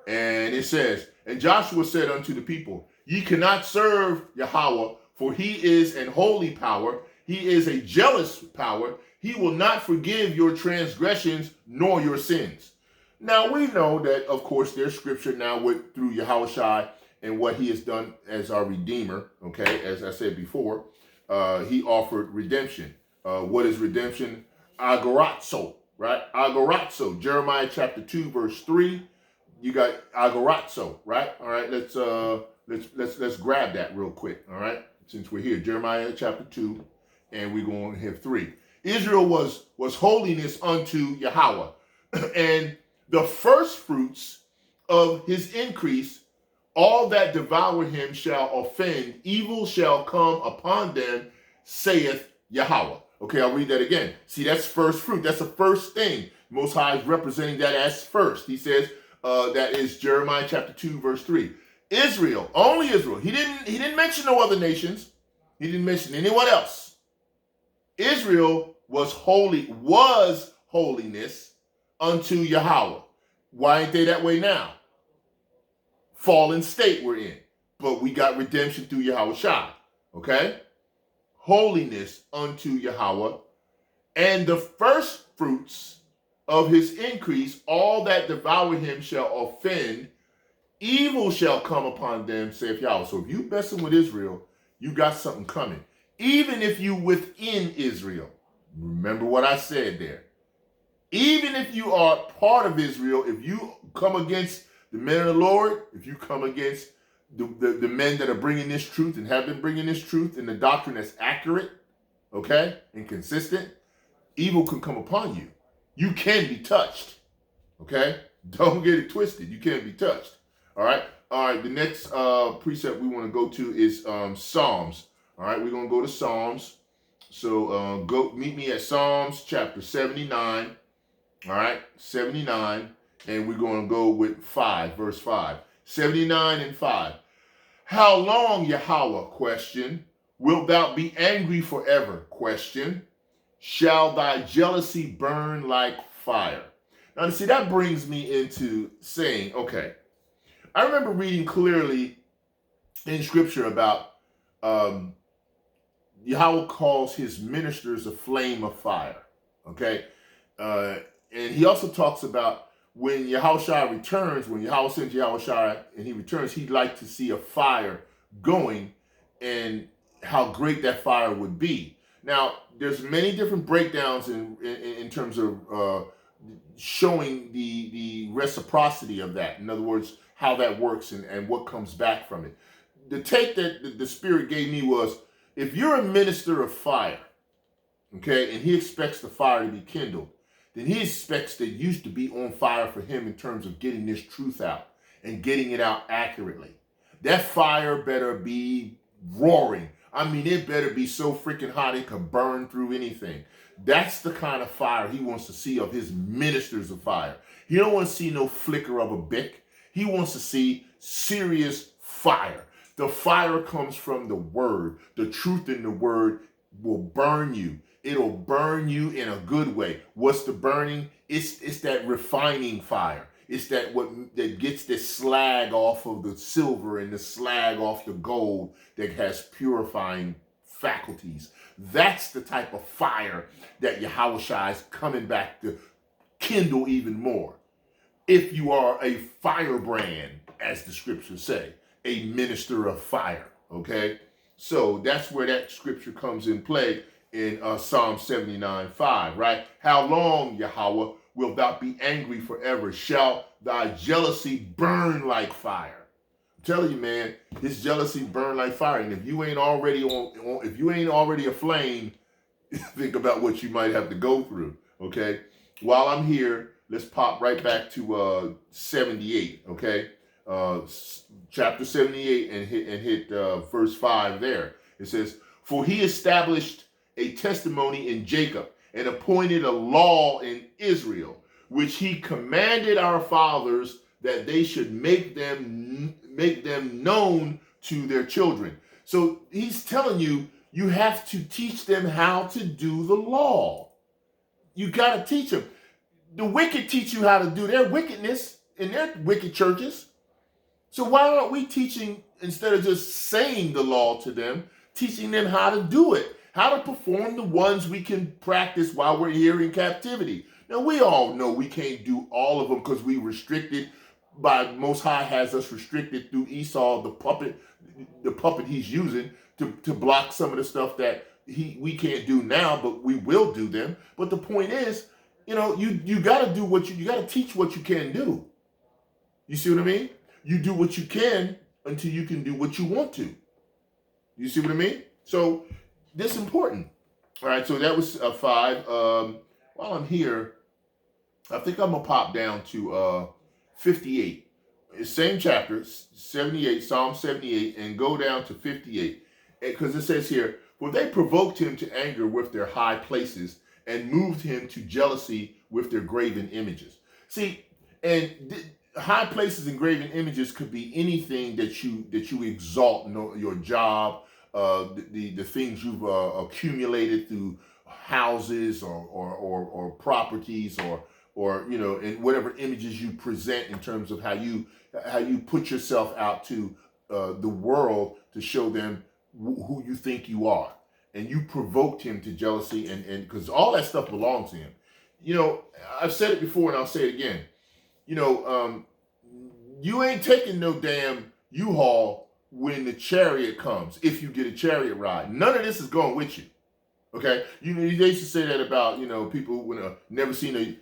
Speaker 1: And it says, And Joshua said unto the people, Ye cannot serve Yahweh, for he is an holy power. He is a jealous power. He will not forgive your transgressions nor your sins. Now we know that, of course, there's scripture now through Yahawashi and what he has done as our Redeemer. Okay, as I said before, he offered redemption. What is redemption? Agorazo, right? Agorazo. Jeremiah chapter 2, verse 3. You got agorazo, right? All right, let's grab that real quick. All right, since we're here, Jeremiah chapter 2, and we're going to have 3. Israel was holiness unto Yahweh, and the first fruits of his increase, all that devour him shall offend, evil shall come upon them, saith Yahweh. Okay, I'll read that again. See, that's first fruit. That's the first thing. Most High is representing that as first. He says, that is Jeremiah chapter 2, verse 3. Israel, only Israel. He didn't mention no other nations. He didn't mention anyone else. Israel was holiness unto Yahweh. Why ain't they that way now? Fallen state we're in. But we got redemption through Yahawashi. Okay? Holiness unto Yahweh. And the first fruits of his increase, all that devour him shall offend, evil shall come upon them, saith Yahweh. So if you messing with Israel, you got something coming. Even if you within Israel, Remember what I said there. Even if you are part of Israel, if you come against the men of the Lord, if you come against the men that are bringing this truth and have been bringing this truth and the doctrine that's accurate, okay, and consistent, evil can come upon you. You can be touched, okay? Don't get it twisted. You can be touched, all right? All right, the next precept we want to go to is Psalms. All right, we're going to go to Psalms. So go meet me at Psalms chapter 79. All right, 79, and we're going to go with 5, verse 5. 79 and 5. How long, Yahawah, question, wilt thou be angry forever, question? Shall thy jealousy burn like fire? Now, see, that brings me into saying, okay, I remember reading clearly in Scripture about Yahawah calls his ministers a flame of fire, okay? And he also talks about when Yahawashi returns, when Yahawah sends Yahawashi and he returns, he'd like to see a fire going and how great that fire would be. Now, there's many different breakdowns in terms of showing the reciprocity of that. In other words, how that works and what comes back from it. The take that the Spirit gave me was, if you're a minister of fire, okay, and he expects the fire to be kindled, then he expects that you to be on fire for him in terms of getting this truth out and getting it out accurately. That fire better be roaring. I mean, it better be so freaking hot it can burn through anything. That's the kind of fire he wants to see of his ministers of fire. He don't want to see no flicker of a bick. He wants to see serious fire. The fire comes from the word. The truth in the word will burn you. It'll burn you in a good way. What's the burning? It's that refining fire. It's that gets the slag off of the silver and the slag off the gold that has purifying faculties. That's the type of fire that Yahawashi is coming back to kindle even more. If you are a firebrand, as the scriptures say, a minister of fire, okay? So that's where that scripture comes in play in Psalm 79:5, right? How long, Yahawah, wilt thou be angry forever? Shall thy jealousy burn like fire? I'm telling you, man, his jealousy burn like fire. And if you ain't already if you ain't already aflame, think about what you might have to go through, okay? While I'm here, let's pop right back to 78, okay? Chapter 78 and hit verse 5 there. It says, for he established a testimony in Jacob and appointed a law in Israel, which he commanded our fathers that they should make them known to their children. So he's telling you, you have to teach them how to do the law. You got to teach them. The wicked teach you how to do their wickedness in their wicked churches. So why aren't we teaching, instead of just saying the law to them, teaching them how to do it, how to perform the ones we can practice while we're here in captivity? Now, we all know we can't do all of them because we restricted by Most High has us restricted through Esau, the puppet he's using to block some of the stuff that we can't do now, but we will do them. But the point is, you know, you got to do you got to teach what you can do. You see what I mean? You do what you can until you can do what you want to. You see what I mean? So this is important. All right, so that was 5. While I'm here, I think I'm going to pop down to 58. Same chapter, 78, Psalm 78, and go down to 58. Because it says here, for they provoked him to anger with their high places and moved him to jealousy with their graven images. See, and high places and graven images could be anything that you exalt, your job, the things you've accumulated through houses or properties or you know, and whatever images you present in terms of how you put yourself out to the world to show them who you think you are. And you provoked him to jealousy, and because all that stuff belongs to him. You know, I've said it before and I'll say it again. You know, you ain't taking no damn U-Haul when the chariot comes, if you get a chariot ride. None of this is going with you. Okay, they used to say that about people when never seen a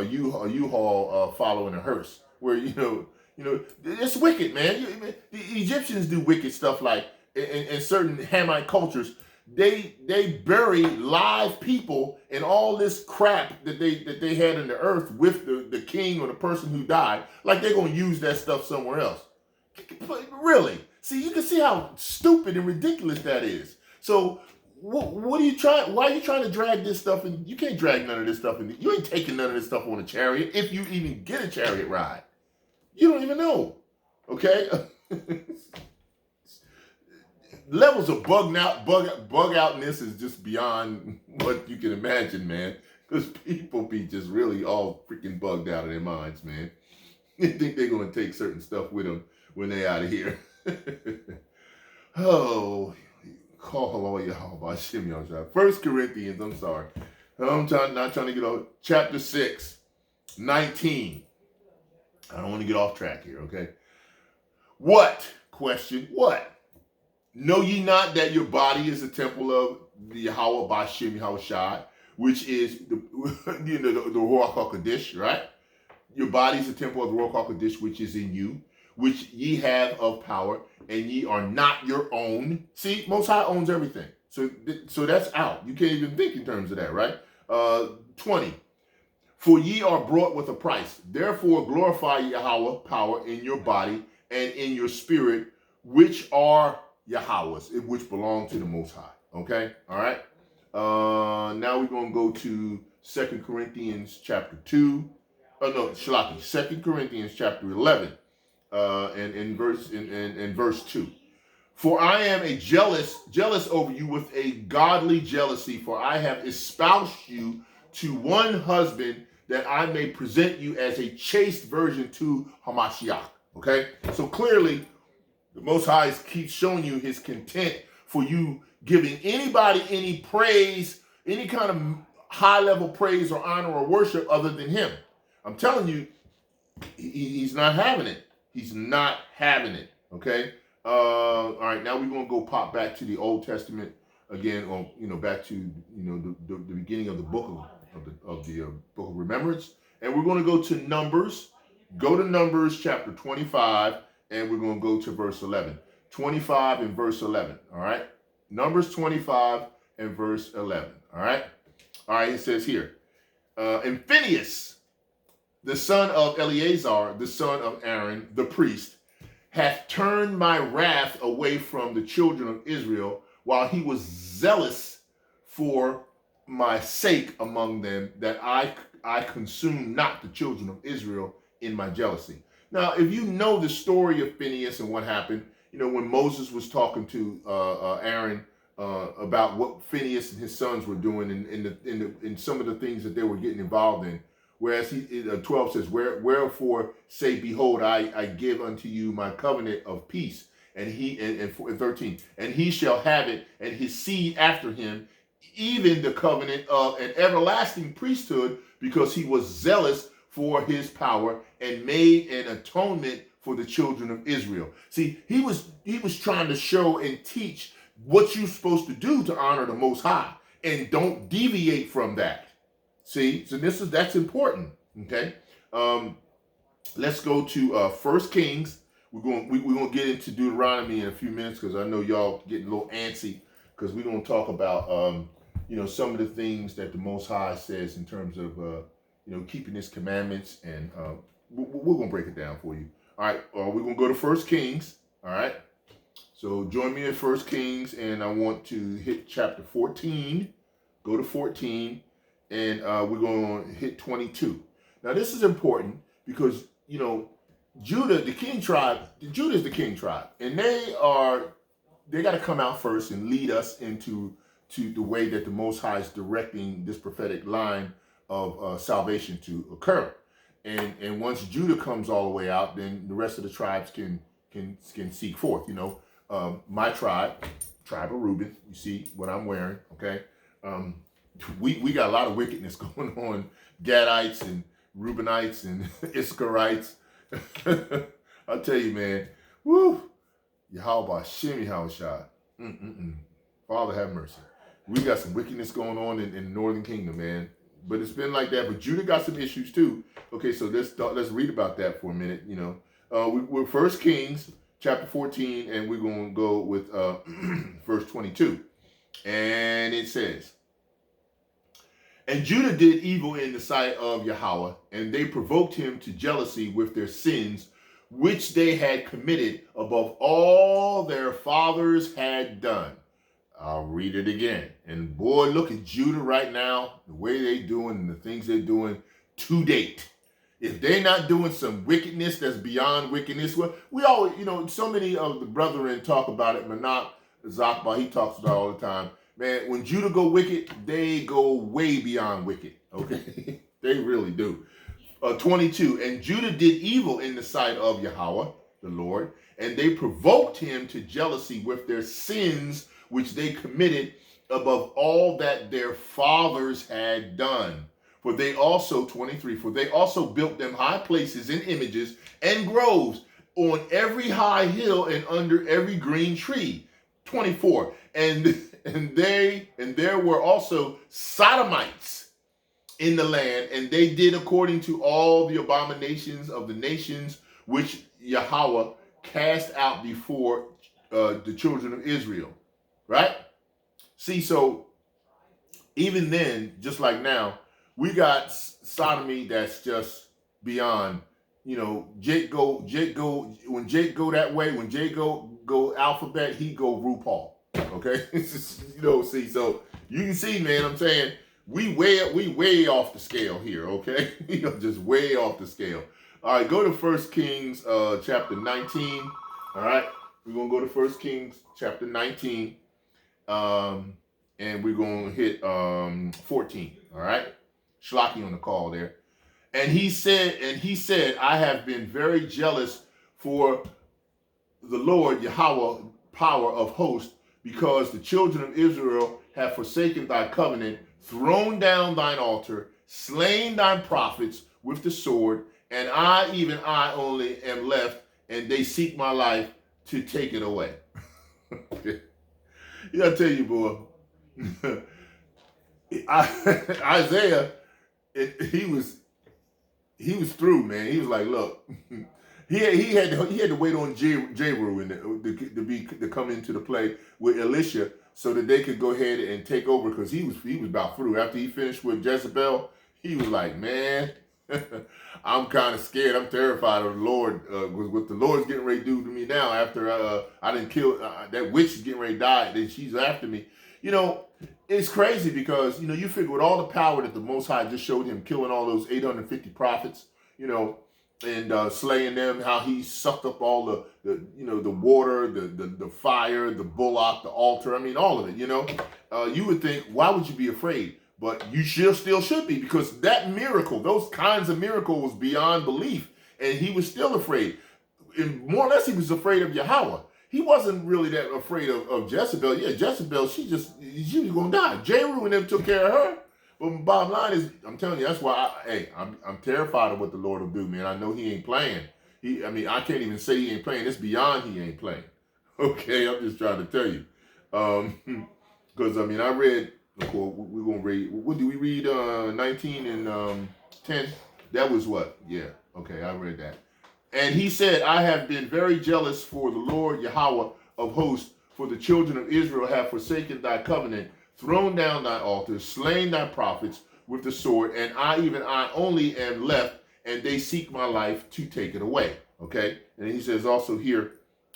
Speaker 1: U-Haul following a hearse, where it's wicked, man. The Egyptians do wicked stuff like in certain Hamite cultures. They bury live people and all this crap that they had in the earth with the king or the person who died, like they're gonna use that stuff somewhere else. But really, see, you can see how stupid and ridiculous that is. So what are you trying? Why are you trying to drag this stuff in? You can't drag none of this stuff in. You ain't taking none of this stuff on a chariot if you even get a chariot ride. You don't even know. Okay. Levels of bug outness is just beyond what you can imagine, man. Because people be just really all freaking bugged out of their minds, man. They think they're gonna take certain stuff with them when they out of here. Oh, call Yahawah Bahasham Yahawashi. 1 Corinthians, I'm sorry. Not trying to get off. Chapter 6, 19. I don't want to get off track here, okay? What? Question, what? Know ye not that your body is a temple of the Yahawah Bahasham Yahawashi, which is the Ruach HaKodesh, right? Your body is a temple of the Ruach HaKodesh, which is in you, which ye have of power, and ye are not your own. See, Most High owns everything. So that's out. You can't even think in terms of that, right? 20. For ye are brought with a price. Therefore glorify Yahweh power in your body and in your spirit, which are Yahweh's, which belong to the Most High. Okay? All right? Now we're going to go to 2 Corinthians chapter 2. Oh, no, Shalaki. 2 Corinthians chapter 11. And in verse 2. For I am a jealous over you with a godly jealousy, for I have espoused you to one husband, that I may present you as a chaste virgin to Hamashiach. Okay? So clearly, the Most High keeps showing you his content for you giving anybody any praise, any kind of high-level praise or honor or worship other than him. I'm telling you, he's not having it. He's not having it. Okay? All right, now we're going to go pop back to the Old Testament again, or back to the beginning of the book of the book of remembrance, and we're going to go to Numbers. Go to Numbers chapter 25, and we're going to go to verse 11. 25 and verse 11. All right, Numbers 25 and verse 11. All right. It says here, and Phinehas, the son of Eleazar, the son of Aaron, the priest, hath turned my wrath away from the children of Israel, while he was zealous for my sake among them, that I consume not the children of Israel in my jealousy. Now, if you know the story of Phinehas and what happened, when Moses was talking to Aaron about what Phinehas and his sons were doing in some of the things that they were getting involved in. Whereas 12 says, wherefore say, behold, I give unto you my covenant of peace. And 13, and he shall have it, and his seed after him, even the covenant of an everlasting priesthood, because he was zealous for his power and made an atonement for the children of Israel. See, he was trying to show and teach what you're supposed to do to honor the Most High, and don't deviate from that. See, so that's important. Okay, let's go to 1 Kings. We're gonna get into Deuteronomy in a few minutes, because I know y'all getting a little antsy, because we're gonna talk about some of the things that the Most High says in terms of keeping His commandments, and we're gonna break it down for you. All right, we're gonna go to 1 Kings. All right, so join me in 1 Kings, and I want to hit chapter 14. Go to 14, and we're gonna hit 22. Now this is important because Judah, the king tribe, Judah is the king tribe, and they got to come out first and lead us into the way that the Most High is directing this prophetic line of salvation to occur. And once Judah comes all the way out, then the rest of the tribes can seek forth. My tribe of Reuben. You see what I'm wearing, okay? We got a lot of wickedness going on. Gadites and Reubenites and Issacharites. I'll tell you, man. Woo! Yahawah Bahashem Yahawashi. Father have mercy. We got some wickedness going on in the northern kingdom, man. But it's been like that. But Judah got some issues too. Okay, so let's read about that for a minute. We're First Kings chapter 14, and we're going to go with verse 22. And it says, "And Judah did evil in the sight of Yahweh, and they provoked him to jealousy with their sins, which they had committed above all their fathers had done." I'll read it again. And boy, look at Judah right now, the way they doing and the things they're doing to date. If they're not doing some wickedness that's beyond wickedness, well, we always, so many of the brethren talk about it. Manak Zakba, he talks about it all the time. Man, when Judah go wicked, they go way beyond wicked. Okay, they really do. 22, "And Judah did evil in the sight of Yahweh, the Lord, and they provoked him to jealousy with their sins, which they committed above all that their fathers had done. For they also," 23, "for they also built them high places and images and groves on every high hill and under every green tree." 24, and there were also sodomites in the land, and they did according to all the abominations of the nations which Yahweh cast out before the children of Israel. Right? See, so even then, just like now, we got sodomy that's just beyond. Jake go when Jake go that way, when Jake go alphabet, he go RuPaul. Okay, see, so you can see, man. I'm saying we way off the scale here. Okay, just way off the scale. All right, go to First Kings chapter 19. All right, we're gonna go to First Kings chapter 19. And we're going to hit 14, all right? Shlaki on the call there. And he said, "I have been very jealous for the Lord Yahweh, power of hosts, because the children of Israel have forsaken thy covenant, thrown down thine altar, slain thine prophets with the sword, and I, even I only, am left, and they seek my life to take it away." I tell you, boy, Isaiah, he was through, man. He was like, look, he had to wait on Jeru to come into the play with Elisha so that they could go ahead and take over, because he was about through. After he finished with Jezebel, he was like, man, I'm kind of scared. I'm terrified of the Lord. What the Lord's getting ready to do to me now after I didn't kill that witch is getting ready to die. Then she's after me. It's crazy because, you figure with all the power that the Most High just showed him, killing all those 850 prophets, and slaying them, how he sucked up all the water, the fire, the bullock, the altar. I mean, all of it, you would think, why would you be afraid? But you still should be, because that miracle, those kinds of miracles was beyond belief. And he was still afraid. And more or less, he was afraid of Yahweh. He wasn't really that afraid of Jezebel. Yeah, Jezebel, she was going to die. Jeru and them took care of her. But bottom line is, I'm telling you, that's why I'm terrified of what the Lord will do, man. I know he ain't playing. I can't even say he ain't playing. It's beyond he ain't playing. Okay, I'm just trying to tell you. Because, I read, we're going to read, what do we read, 19 and 10? That was what? Yeah, okay, I read that. "And he said, I have been very jealous for the Lord Yahweh of hosts, for the children of Israel have forsaken thy covenant, thrown down thy altars, slain thy prophets with the sword, and I only am left, and they seek my life to take it away." Okay, and he says also here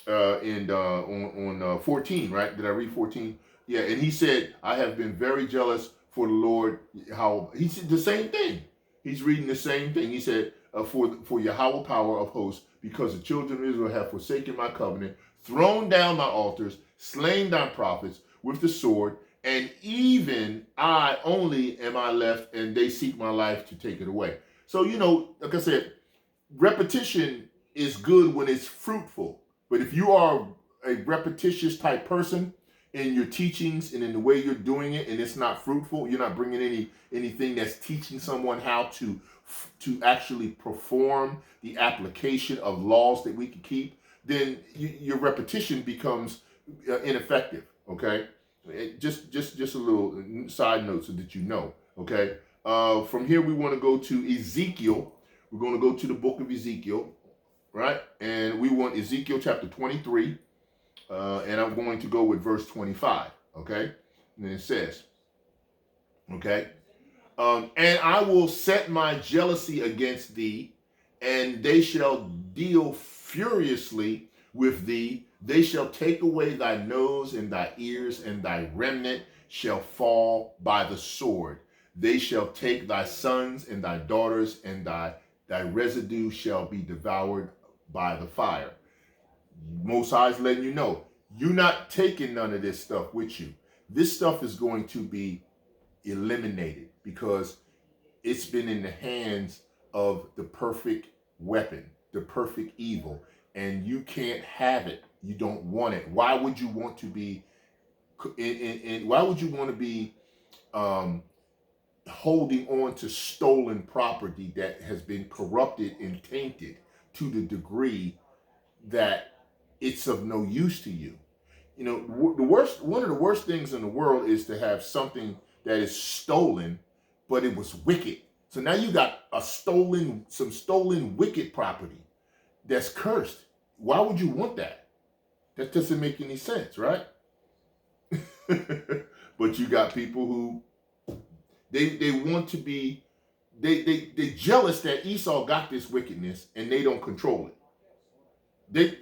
Speaker 1: on 14, right? Did I read 14? Yeah, and he said, "I have been very jealous for the Lord." How he said the same thing. He's reading the same thing. He said, for Yahweh, power of hosts, because the children of Israel have forsaken my covenant, thrown down my altars, slain thy prophets with the sword, and even I only am I left, and they seek my life to take it away. So, like I said, repetition is good when it's fruitful. But if you are a repetitious type person in your teachings and in the way you're doing it, and it's not fruitful, you're not bringing anything that's teaching someone how to actually perform the application of laws that we can keep, then your repetition becomes ineffective. Okay, Just a little side note so that you know. Okay. From here we want to go to Ezekiel. We're going to go to the book of Ezekiel, right? And we want Ezekiel chapter 23, and I'm going to go with verse 25. Okay. And it says, okay. And I will set my jealousy against thee, and they shall deal furiously with thee. They shall take away thy nose and thy ears, and thy remnant shall fall by the sword. They shall take thy sons and thy daughters, and thy residue shall be devoured by the fire. Most High is letting you know, you're not taking none of this stuff with you. This stuff is going to be eliminated because it's been in the hands of the perfect weapon, the perfect evil, and you can't have it. You don't want it. Why would you want to be why would you want to be holding on to stolen property that has been corrupted and tainted to the degree that it's of no use to you? You know, one of the worst things in the world is to have something that is stolen, but it was wicked. So now you got some stolen wicked property that's cursed. Why would you want that? That doesn't make any sense, right? But you got people who they want to be, they jealous that Esau got this wickedness and they don't control it.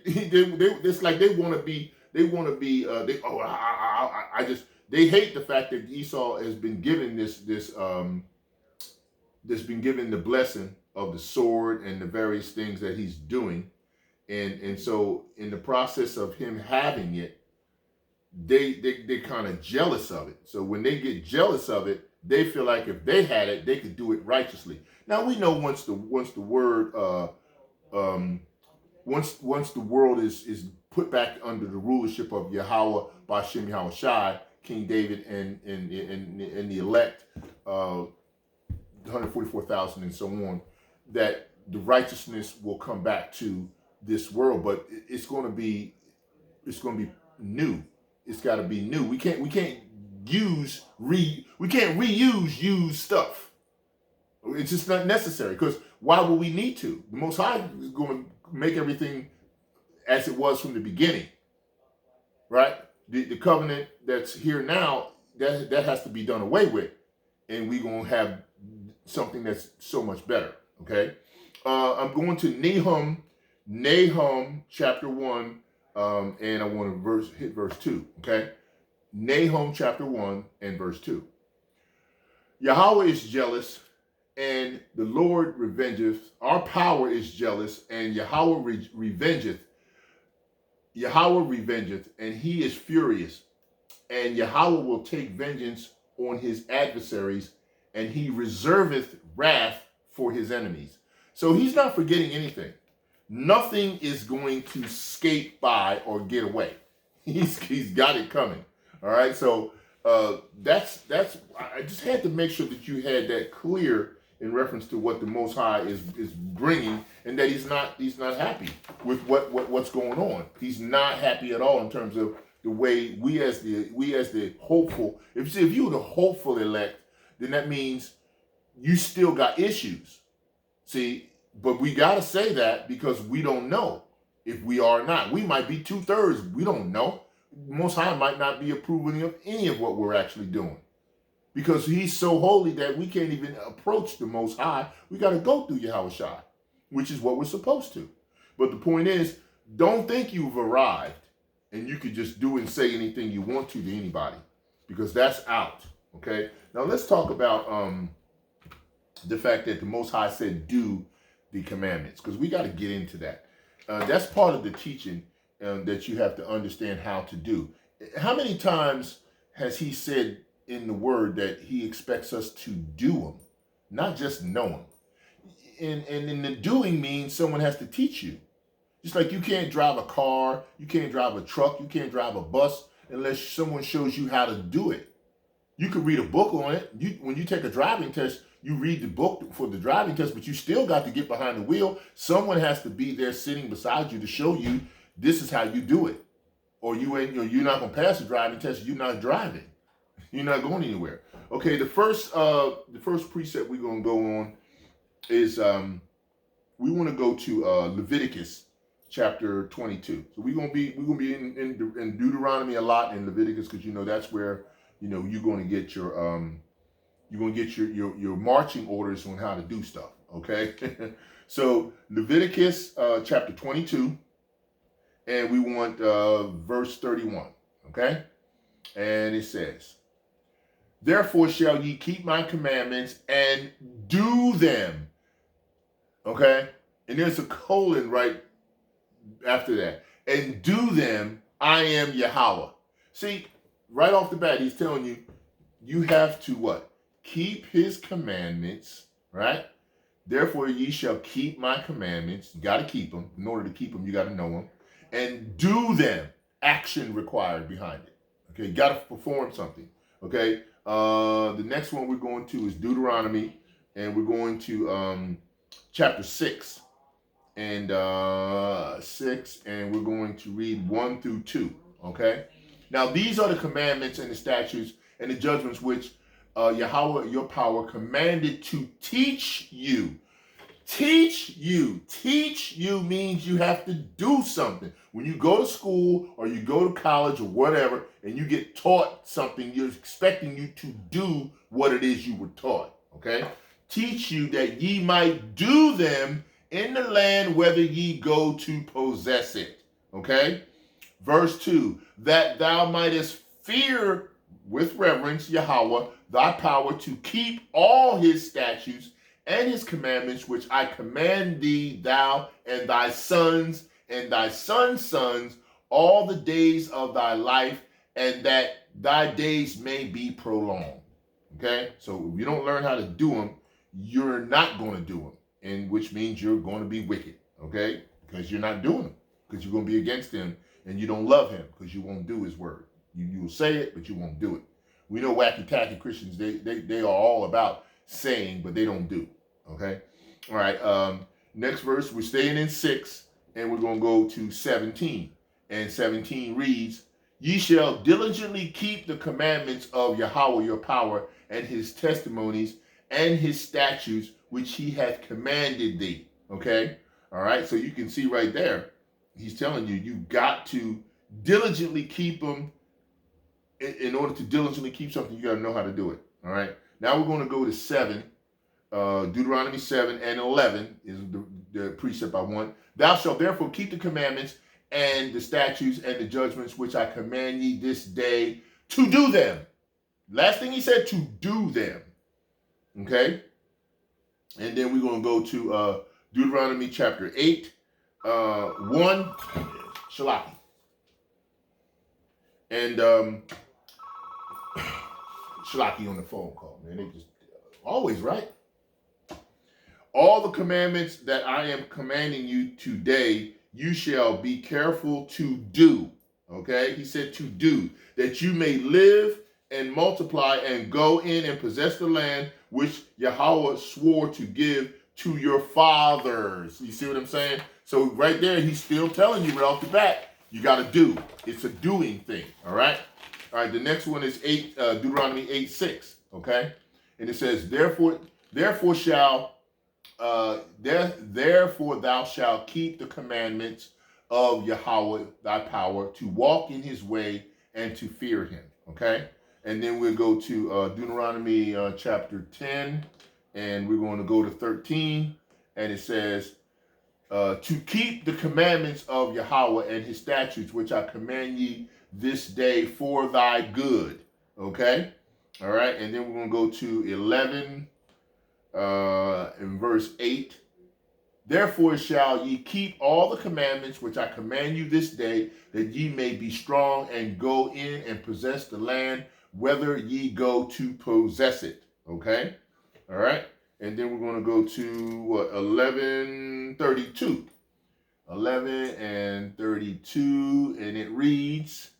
Speaker 1: It's like they want to be they hate the fact that Esau has been given this been given the blessing of the sword and the various things that he's doing, and so in the process of him having it, they're kind of jealous of it. So when they get jealous of it, they feel like if they had it, they could do it righteously. Now we know once the world is put back under the rulership of Yahawah Bahashem Yahawashi, King David and the elect, 144,000 and so on, that the righteousness will come back to this world, but it's going to be new. It's got to be new. We can't reuse used stuff. It's just not necessary, because why would we need to? The Most High is going to make everything as it was from the beginning, right? The covenant that's here now, that has to be done away with, and we're going to have something that's so much better, okay? I'm going to Nahum chapter 1, and I want to hit verse 2, okay? Nahum chapter 1 and verse 2. Yahawah is jealous, and the Lord revengeth. Our power is jealous, and Yahawah revengeth. Yahawah revengeth, and he is furious. And Yahawah will take vengeance on his adversaries, and he reserveth wrath for his enemies. So he's not forgetting anything. Nothing is going to skate by or get away. He's got it coming. All right. So that's I just had to make sure that you had that clear in reference to what the Most High is bringing, and that he's not happy with what's going on. He's not happy at all in terms of the way we as the hopeful. If you're the hopeful elect, then that means you still got issues. See, but we got to say that because we don't know if we are or not. We might be 2/3. We don't know. Most High might not be approving of any of what we're actually doing, because he's so holy that we can't even approach the Most High. We got to go through Yahawashi, which is what we're supposed to. But the point is, don't think you've arrived and you could just do and say anything you want to anybody, because that's out. Okay. Now let's talk about the fact that the Most High said do the commandments, because we got to get into that. That's part of the teaching that you have to understand how to do. How many times has he said in the word that he expects us to do them, not just know them? And in the doing means someone has to teach you. Just like you can't drive a car, you can't drive a truck, you can't drive a bus unless someone shows you how to do it. You could read a book on it. When you take a driving test, you read the book for the driving test, but you still got to get behind the wheel. Someone has to be there sitting beside you to show you this is how you do it. or you're not gonna pass the driving test. You're not driving. You're not going anywhere. Okay, the first precept we're gonna go on is we want to go to Leviticus chapter 22. So we're gonna be in Deuteronomy a lot, in Leviticus, because that's where you're gonna get your marching orders on how to do stuff. Okay, so Leviticus chapter 22, and we want verse 31. Okay, and it says, "Therefore shall ye keep my commandments and do them." Okay, and there's a colon right after that. "And do them, I am Yahweh." See, right off the bat, he's telling you, you have to what? Keep his commandments, right? "Therefore ye shall keep my commandments." You got to keep them. In order to keep them, you got to know them. "And do them." Action required behind it. Okay, you got to perform something. Okay, the next one we're going to is Deuteronomy, and we're going to chapter 6 and we're going to read 1 through 2. Okay, now these are the commandments and the statutes and the judgments which Yahweh your power commanded to teach you. Teach you. Teach you means you have to do something. When you go to school or you go to college or whatever, and you get taught something, you're expecting you to do what it is you were taught. Okay? "Teach you that ye might do them in the land whether ye go to possess it." Okay? Verse 2, "That thou mightest fear with reverence Yahweh thy power to keep all his statutes and his commandments which I command thee, thou and thy sons and thy sons' sons, all the days of thy life, and that thy days may be prolonged." Okay, so if you don't learn how to do them, you're not going to do them, and which means you're going to be wicked. Okay, because you're not doing them, because you're going to be against him, and you don't love him because you won't do his word. You will say it, but you won't do it. We know wacky tacky Christians, they are all about saying, but they don't do. Okay, all right. Next verse, we're staying in 6, and we're going to go to 17. And 17 reads, "Ye shall diligently keep the commandments of Yahweh your power, and his testimonies and his statutes which he hath commanded thee." Okay, all right. So you can see right there, he's telling you, you got to diligently keep them. In order to diligently keep something, you got to know how to do it. All right. Now we're going to go to 7. Deuteronomy 7 and 11 is the precept I want. "Thou shalt therefore keep the commandments and the statutes and the judgments which I command ye this day to do them." Last thing he said, to do them. Okay? And then we're going to go to Deuteronomy chapter 8, 1, Shalaki. And Shalaki on the phone call, man. They just always right. "All the commandments that I am commanding you today, you shall be careful to do." Okay? He said to do, "that you may live and multiply and go in and possess the land which Yahweh swore to give to your fathers." You see what I'm saying? So right there, he's still telling you right off the bat, you got to do. It's a doing thing. All right? All right, the next one is Deuteronomy 8:6. Okay? And it says, Therefore thou shalt keep the commandments of Yahweh thy power, to walk in his way and to fear him." Okay? And then we'll go to Deuteronomy chapter 10, and we're going to go to 13, and it says, "To keep the commandments of Yahweh and his statutes, which I command ye this day for thy good." Okay? All right, and then we're going to go to 11 in verse 8. "Therefore shall ye keep all the commandments which I command you this day, that ye may be strong and go in and possess the land, whether ye go to possess it." Okay? All right? And then we're going to go to 11:32. 11:32, and it reads,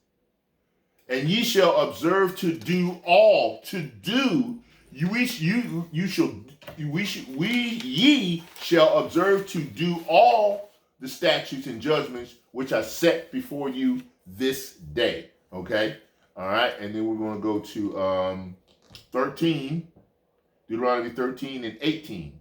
Speaker 1: "And ye shall observe to do all," to do, ye shall observe to do all the statutes and judgments which I set before you this day. Okay? All right, and then we're going to go to 13, Deuteronomy 13 and 18.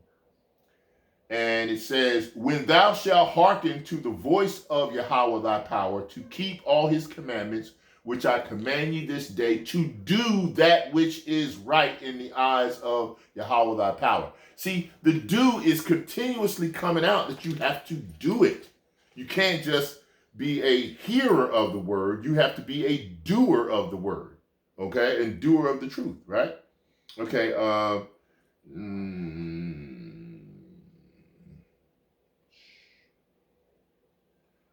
Speaker 1: And it says, when thou shalt hearken to the voice of Yahawah thy power, to keep all his commandments, which I command you this day, to do that which is right in the eyes of Yahawah thy power. See, the do is continuously coming out that you have to do it. You can't just be a hearer of the word. You have to be a doer of the word, okay? And doer of the truth, right? Okay,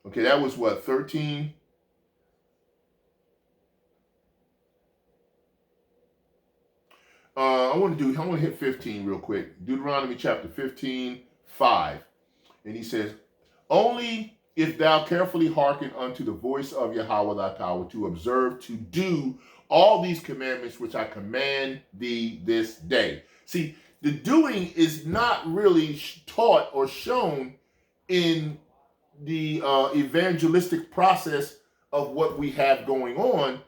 Speaker 1: okay, that was what, 13? I want to hit 15 real quick. Deuteronomy chapter 15, 5. And he says, only if thou carefully hearken unto the voice of Yahawah thy power, to observe, to do all these commandments which I command thee this day. See, the doing is not really taught or shown in the evangelistic process of what we have going on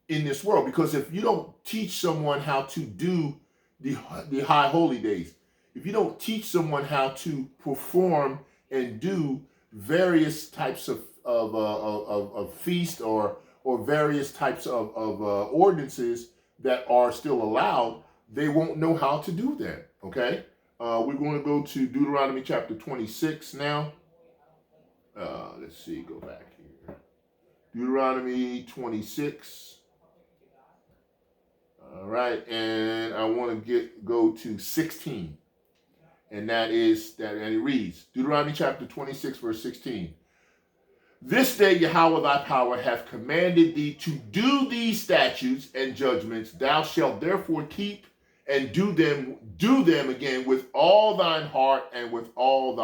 Speaker 1: in this world. Because if you don't teach someone how to do the high holy days, if you don't teach someone how to perform and do various types of feast or various types of ordinances that are still allowed, they won't know how to do them. Okay, we're going to go to Deuteronomy chapter 26 now. Let's see, go back here. Deuteronomy 26. All right, and I want to go to 16. And and it reads, Deuteronomy chapter 26, verse 16. This day Yahawah thy power hath commanded thee to do these statutes and judgments. Thou shalt therefore keep and do them again with all thine heart and with all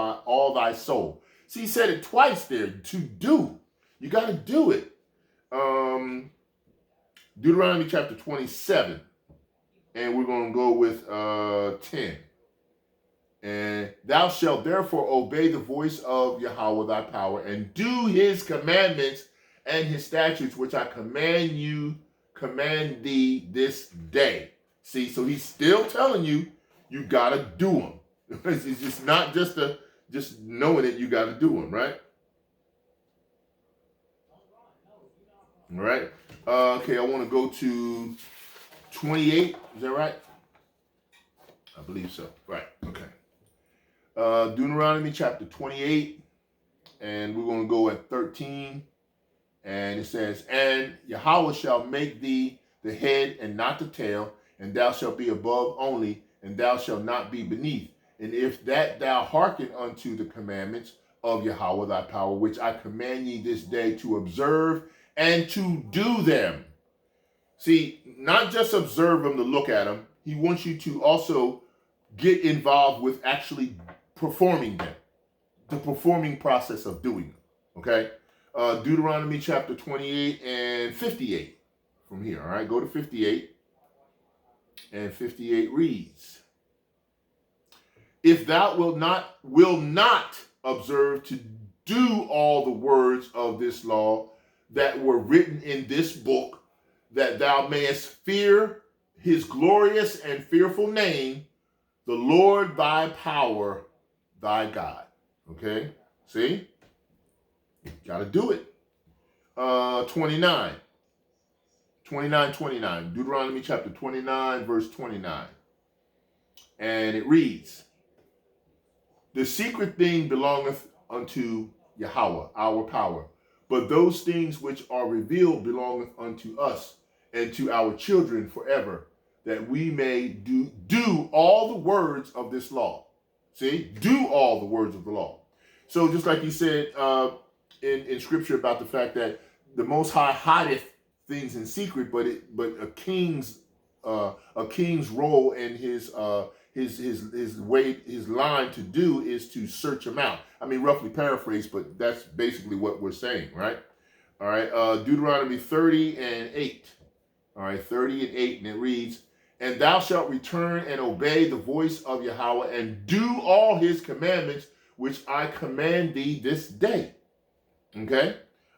Speaker 1: thy soul. See, he said it twice there, to do. You got to do it. Deuteronomy chapter 27, and we're going to go with 10. And thou shalt therefore obey the voice of Yahawah thy power, and do his commandments and his statutes, which I command thee this day. See, so he's still telling you, you got to do them. It's just not just knowing it, you got to do them, right? All right. Okay, I want to go to 28. Is that right? I believe so. Right. Okay. Deuteronomy chapter 28, and we're going to go at 13. And it says, and Yahawah shall make thee the head and not the tail, and thou shalt be above only, and thou shalt not be beneath. And if that thou hearken unto the commandments of Yahawah thy power, which I command ye this day to observe and to do them. See, not just observe them to look at them. He wants you to also get involved with actually performing them, the performing process of doing them. Okay? Deuteronomy chapter 28 and 58 from here. All right, go to 58. And 58 reads, if thou wilt not observe to do all the words of this law that were written in this book, that thou mayest fear his glorious and fearful name, the Lord thy power, thy God. Okay? See? Got to do it. 29. Deuteronomy chapter 29, verse 29. And it reads, the secret thing belongeth unto Yahawah, our power. But those things which are revealed belongeth unto us and to our children forever, that we may do all the words of this law. See? Do all the words of the law. So just like he said in scripture about the fact that the Most High hideth things in secret, but a king's role and his line to do is to search them out. I mean, roughly paraphrase, but that's basically what we're saying, right? All right, Deuteronomy 30 and 8. All right, 30 and 8, and it reads, and thou shalt return and obey the voice of Yahawah and do all his commandments, which I command thee this day. Okay?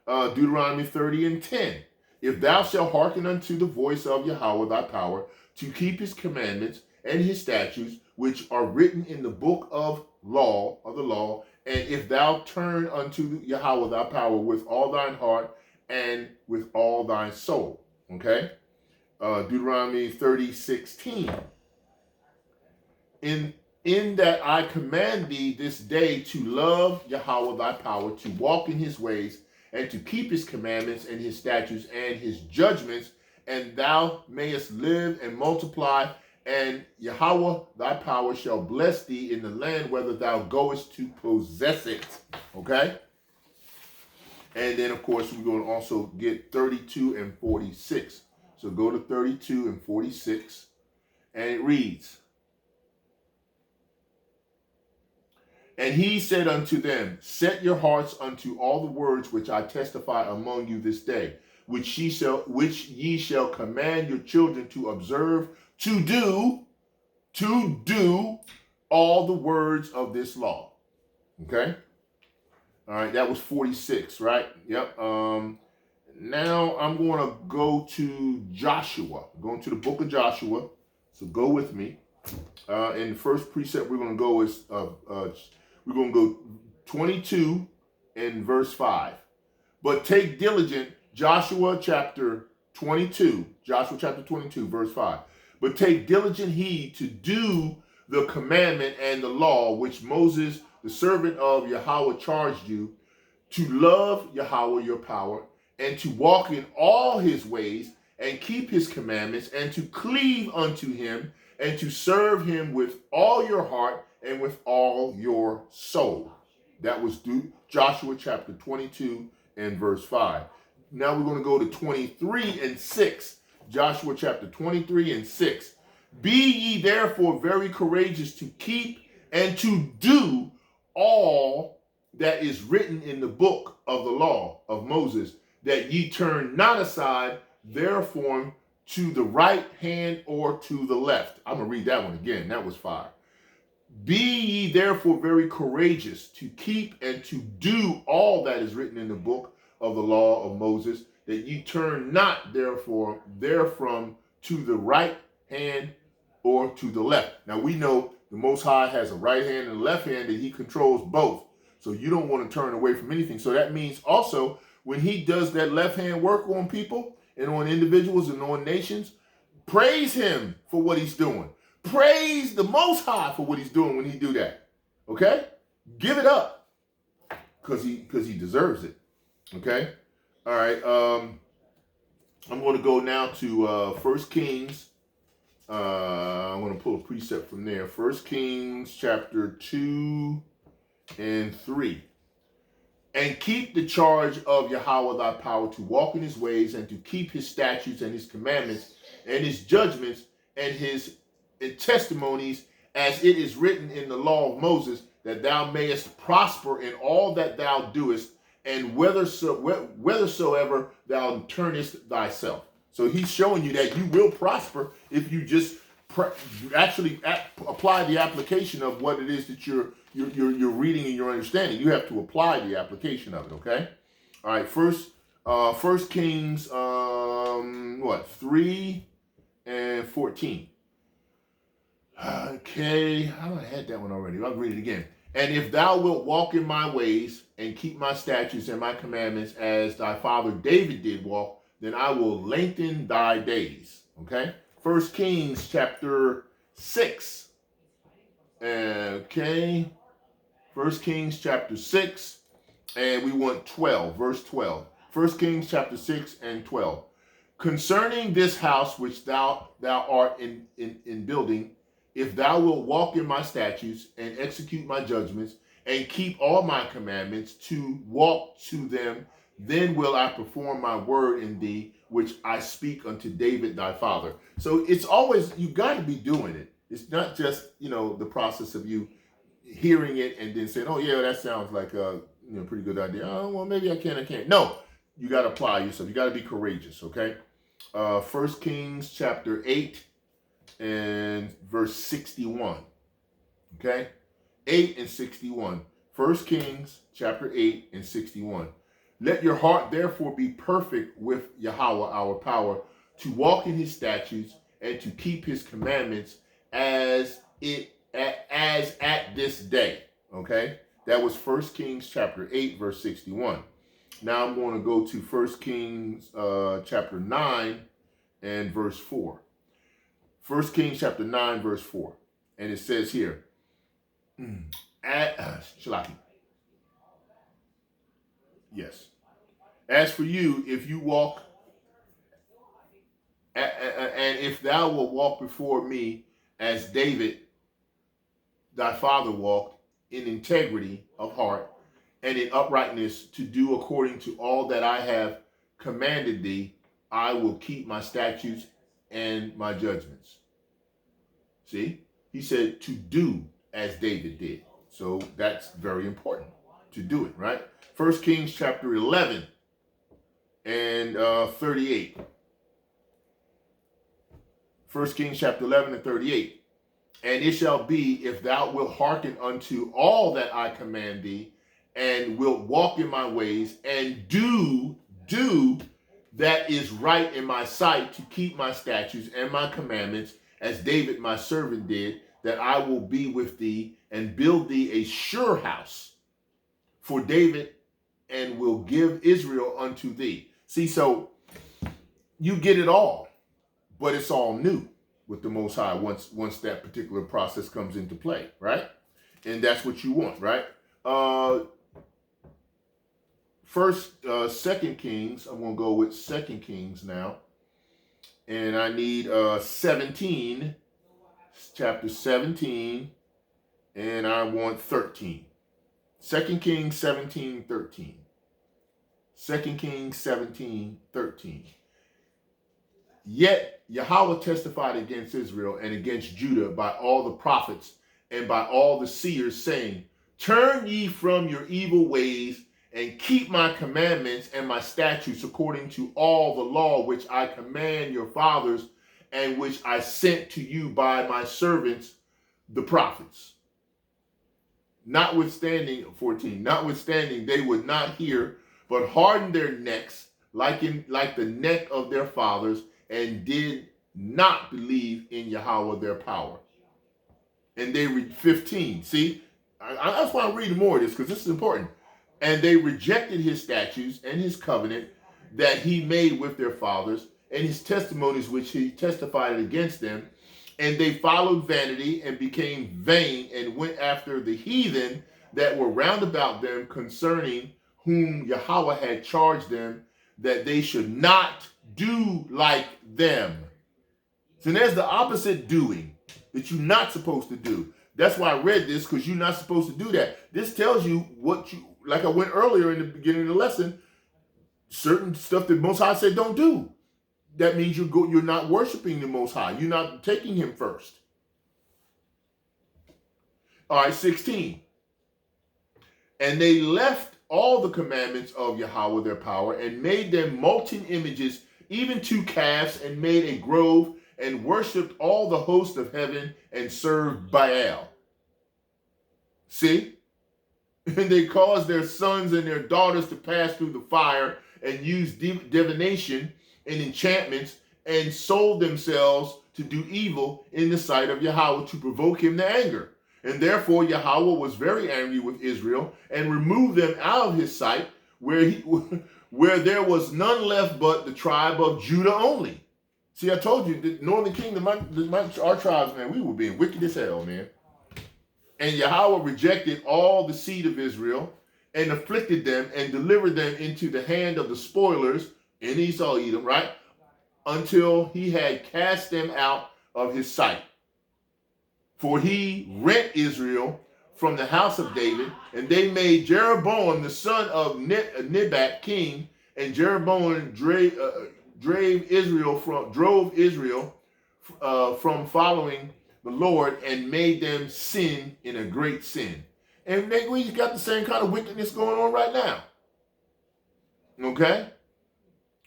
Speaker 1: Deuteronomy 30:10. If thou shalt hearken unto the voice of Yahweh thy power, to keep his commandments and his statutes, which are written in the book of the law, and if thou turn unto Yahweh thy power with all thine heart and with all thine soul. Okay? Deuteronomy 30:16. In that I command thee this day to love Yahweh thy power, to walk in his ways, and to keep his commandments and his statutes and his judgments, and thou mayest live and multiply, and Yahweh thy power shall bless thee in the land whether thou goest to possess it. Okay? And then, of course, we're going to also get 32 and 46. So go to 32 and 46, and it reads, And he said unto them, Set your hearts unto all the words which I testify among you this day, which ye shall command your children to observe, to do all the words of this law. Okay? All right, that was 46, right? Yep. Now I'm going to go to Joshua. Going to the book of Joshua. So go with me. And the first precept we're going to go is we're going to go 22 and verse 5. But take diligent, Joshua chapter 22, verse 5. But take diligent heed to do the commandment and the law which Moses, the servant of Yahweh, charged you, to love Yahweh your power, and to walk in all his ways, and keep his commandments, and to cleave unto him, and to serve him with all your heart and with all your soul. That was Joshua chapter 22 and verse 5. Now we're going to go to 23 and 6. Joshua chapter 23 and 6. Be ye therefore very courageous to keep and to do all that is written in the book of the law of Moses, that ye turn not aside therefrom to the right hand or to the left. I'm going to read that one again. That was fire. Be ye therefore very courageous to keep and to do all that is written in the book of the law of Moses, that ye turn not therefore therefrom to the right hand or to the left. Now we know the Most High has a right hand and a left hand, that he controls both. So you don't want to turn away from anything. So that means also when he does that left hand work on people and on individuals and on nations, praise him for what he's doing. Praise the Most High for what he's doing when he do that. Okay? Give it up. Because he deserves it. Okay? All right. I'm going to go now to 1 Kings. I'm going to pull a precept from there. 1 Kings chapter 2 and 3. And keep the charge of Yahweh thy power, to walk in his ways, and to keep his statutes and his commandments and his judgments and his testimonies, as it is written in the law of Moses, that thou mayest prosper in all that thou doest, and whithersoever thou turnest thyself. So he's showing you that you will prosper if you just actually apply the application of what it is that you're reading and you're understanding. You have to apply the application of it. Okay. All right. First Kings 3 and 14. Okay, I had that one already. I'll read it again. And if thou wilt walk in my ways and keep my statutes and my commandments, as thy father David did walk, then I will lengthen thy days. Okay. 1 Kings chapter 6. Okay. 1 Kings chapter 6, and we want 12, verse 12. 1 Kings chapter 6 and 12. Concerning this house which thou art in building, if thou wilt walk in my statutes and execute my judgments and keep all my commandments to walk to them, then will I perform my word in thee, which I speak unto David thy father. So it's always, you got to be doing it. It's not just, the process of you hearing it and then saying, oh yeah, that sounds like a pretty good idea. Oh, well, maybe I can't. No, you got to apply yourself. You got to be courageous, okay? 1 Kings chapter 8 and verse 61, okay? 8 and 61. 1 Kings chapter 8 and 61. Let your heart therefore be perfect with Yahweh our power, to walk in his statutes and to keep his commandments as at this day. Okay? That was 1 Kings chapter 8, verse 61. Now I'm going to go to 1 Kings chapter 9 and verse 4. 1 Kings chapter 9, verse 4. And it says here, Shalaki. Yes. As for you, if you walk, and if thou wilt walk before me as David, thy father, walked in integrity of heart and in uprightness, to do according to all that I have commanded thee, I will keep my statutes and my judgments. See? He said to do as David did. So that's very important, to do it, right? 1 Kings chapter 11 and 38. 1 Kings chapter 11 and 38. And it shall be, if thou wilt hearken unto all that I command thee, and wilt walk in my ways, and do that is right in my sight, to keep my statutes and my commandments, as David my servant did, that I will be with thee, and build thee a sure house for David, and will give Israel unto thee. See, so you get it all, but it's all new with the Most High once that particular process comes into play, right? And that's what you want, right? Second Kings, I'm going to go with 2 Kings now. And I need 17, chapter 17, and I want 13. 2 Kings 17, 13. 2 Kings 17, 13. Yet Yahweh testified against Israel and against Judah by all the prophets and by all the seers, saying, turn ye from your evil ways, and keep my commandments and my statutes, according to all the law which I command your fathers, and which I sent to you by my servants, the prophets. Notwithstanding, 14, notwithstanding, they would not hear, but hardened their necks like the neck of their fathers, and did not believe in Yahweh their power. And they read 15. See, that's why I'm reading more of this, because this is important. And they rejected his statutes and his covenant that he made with their fathers, and his testimonies which he testified against them. And they followed vanity and became vain, and went after the heathen that were round about them, concerning whom Yahweh had charged them that they should not do like them. So there's the opposite doing that you're not supposed to do. That's why I read this, because you're not supposed to do that. This tells you what you, like I went earlier in the beginning of the lesson, certain stuff that Most High said don't do. That means you're not worshiping the Most High. You're not taking him first. All right, 16. And they left all the commandments of Yahweh their power, and made them molten images, even 2 calves, and made a grove, and worshipped all the host of heaven, and served Baal. See? And they caused their sons and their daughters to pass through the fire, and used divination and enchantments, and sold themselves to do evil in the sight of Yahweh, to provoke him to anger. And therefore Yahweh was very angry with Israel, and removed them out of his sight, where there was none left but the tribe of Judah only. See, I told you, the northern kingdom, our tribes, man, we were being wicked as hell, man. And Yahweh rejected all the seed of Israel, and afflicted them, and delivered them into the hand of the spoilers in Esau, Edom, right? Until he had cast them out of his sight. For he rent Israel from the house of David, and they made Jeroboam the son of Nebat king, and Jeroboam drove Israel from following the Lord, and made them sin in a great sin. And we got the same kind of wickedness going on right now. Okay?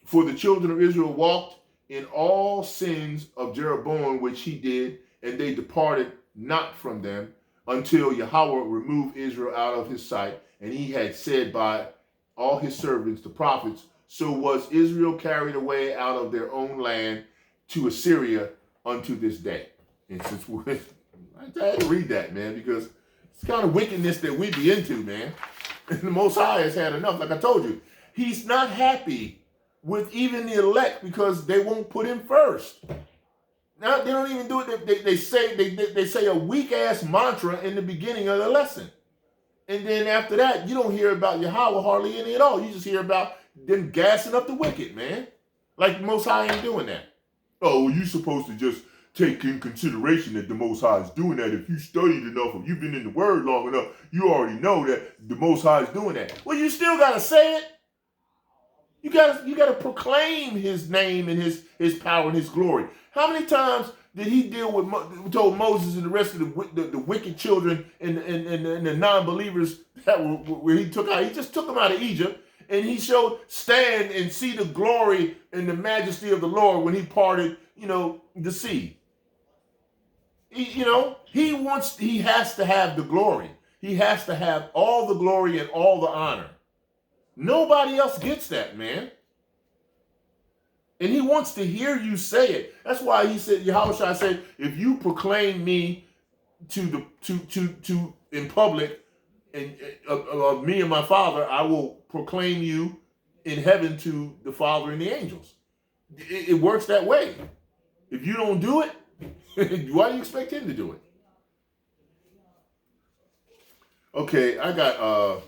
Speaker 1: For the children of Israel walked in all sins of Jeroboam, which he did, and they departed not from them, until Yahweh removed Israel out of his sight, and he had said by all his servants, the prophets. So was Israel carried away out of their own land to Assyria unto this day. And since I had to read that, man, because it's kind of wickedness that we be into, man. And the Most High has had enough. Like I told you, he's not happy with even the elect because they won't put him first. Now, they don't even do it. They say a weak-ass mantra in the beginning of the lesson. And then after that, you don't hear about Yahweh hardly any at all. You just hear about them gassing up the wicked, man. Like the Most High ain't doing that. Oh, well, you're supposed to just take in consideration that the Most High is doing that. If you studied enough, if you've been in the Word long enough, you already know that the Most High is doing that. Well, you still got to say it. You gotta proclaim his name and his power and his glory. How many times did he deal with, told Moses and the rest of the wicked children and the non-believers that where he took out? He just took them out of Egypt and he showed, stand and see the glory and the majesty of the Lord when he parted, the sea. He has to have the glory. He has to have all the glory and all the honor. Nobody else gets that, man. And he wants to hear you say it. That's why he said, Yahawashi said, if you proclaim me to in public and of me and my Father, I will proclaim you in heaven to the Father and the angels. It works that way. If you don't do it, why do you expect him to do it? Okay, I got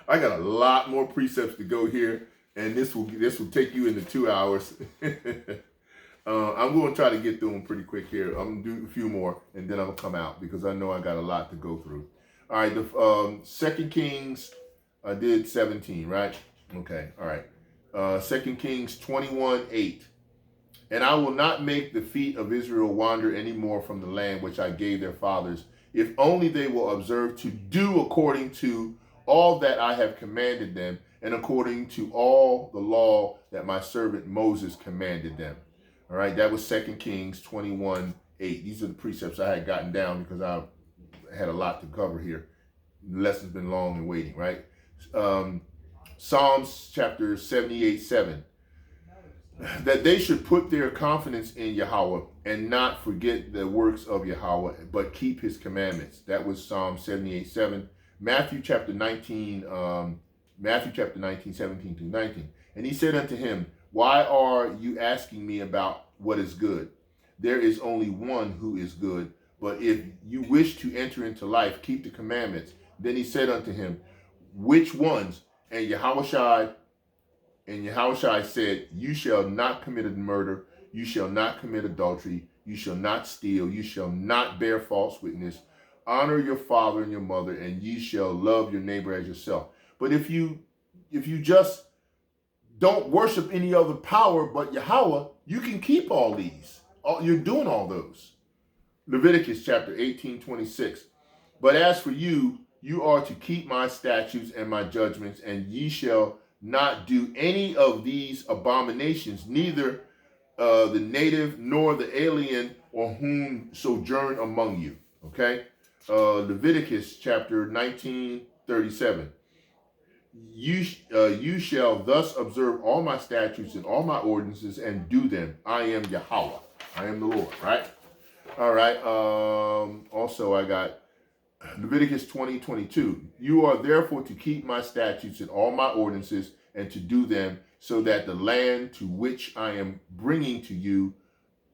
Speaker 1: I got a lot more precepts to go here, and this will take you into 2 hours. I'm going to try to get through them pretty quick here. I'm going to do a few more, and then I'll come out because I know I got a lot to go through. All right, the 2 Kings, I did 17, right? Okay, all right. 2 Kings 21:8. And I will not make the feet of Israel wander any more from the land which I gave their fathers, if only they will observe to do according to all that I have commanded them, and according to all the law that my servant Moses commanded them. All right, that was 2 Kings 21:8. These are the precepts I had gotten down because I had a lot to cover here. The lesson's been long and waiting, right? Psalms chapter 78:7. That they should put their confidence in Yahweh and not forget the works of Yahweh, but keep his commandments. That was Psalm 78:7. Matthew chapter 19, 17 through 19. And he said unto him, why are you asking me about what is good? There is only one who is good. But if you wish to enter into life, keep the commandments. Then he said unto him, which ones? And Yahawashi said, you shall not commit murder, you shall not commit adultery, you shall not steal, you shall not bear false witness, honor your father and your mother, and ye shall love your neighbor as yourself. But if you just don't worship any other power but Yahweh, you can keep all these. You're doing all those. Leviticus chapter 18:26. But as for you, you are to keep my statutes and my judgments, and ye shall not do any of these abominations, neither the native nor the alien or whom sojourn among you. Okay? Leviticus chapter 19:37. You shall thus observe all my statutes and all my ordinances and do them. I am Yahweh. I am the Lord, right? All right. Also, I got Leviticus 20:22. You are therefore to keep my statutes and all my ordinances and to do them, so that the land to which I am bringing to you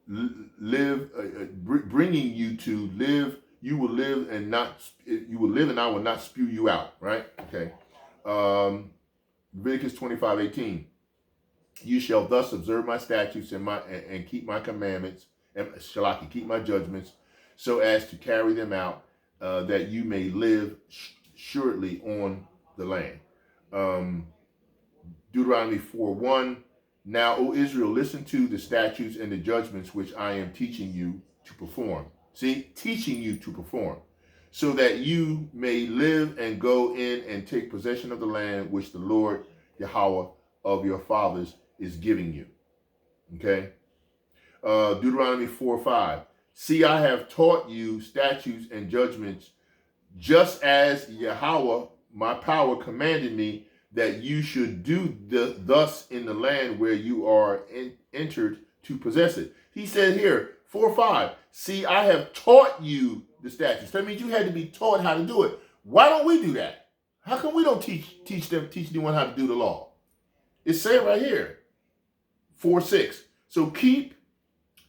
Speaker 1: bringing you to live, you will live and I will not spew you out. Right? Okay. Leviticus 25:18. You shall thus observe my statutes and keep my commandments, and keep my judgments, so as to carry them out, that you may live surely on the land. Deuteronomy 4:1. Now, O Israel, listen to the statutes and the judgments which I am teaching you to perform. See, teaching you to perform, so that you may live and go in and take possession of the land which the Lord Yahweh of your fathers is giving you. Okay? Deuteronomy 4:5. See, I have taught you statutes and judgments, just as Yahweh, my power, commanded me, that you should do thus in the land where you are entered to possess it. He said here, 4:5, see, I have taught you the statutes. That means you had to be taught how to do it. Why don't we do that? How come we don't teach anyone how to do the law? It's said right here, 4:6. So keep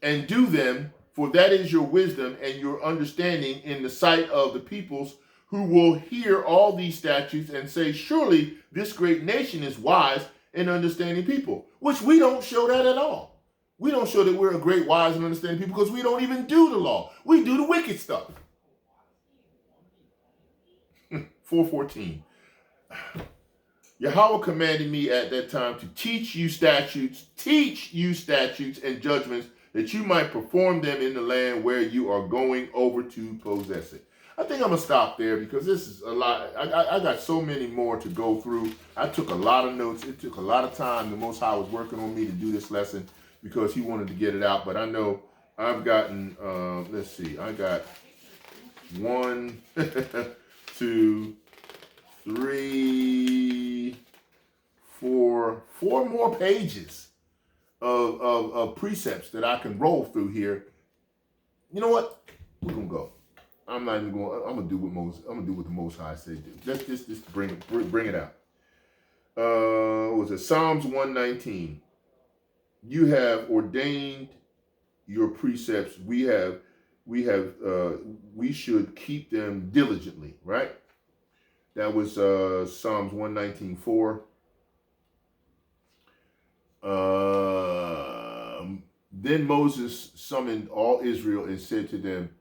Speaker 1: and do them, for that is your wisdom and your understanding in the sight of the peoples, who will hear all these statutes and say, surely this great nation is wise and understanding people, which we don't show that at all. We don't show that we're a great, wise, and understanding people because we don't even do the law. We do the wicked stuff. 4:14. Yahweh commanded me at that time to teach you statutes and judgments, that you might perform them in the land where you are going over to possess it. I think I'm going to stop there because this is a lot. I got so many more to go through. I took a lot of notes. It took a lot of time. The Most High was working on me to do this lesson because he wanted to get it out. But I know I've gotten, let's see, I got 1, 2, 3, 4 more pages of precepts that I can roll through here. You know what? We're gonna go. I'm not even going. I'm gonna do what the Most High said do. Let's just bring it out. What was it? Psalms 119. You have ordained your precepts. We should keep them diligently. Right. That was Psalms 119:4. Then Moses summoned all Israel and said to them,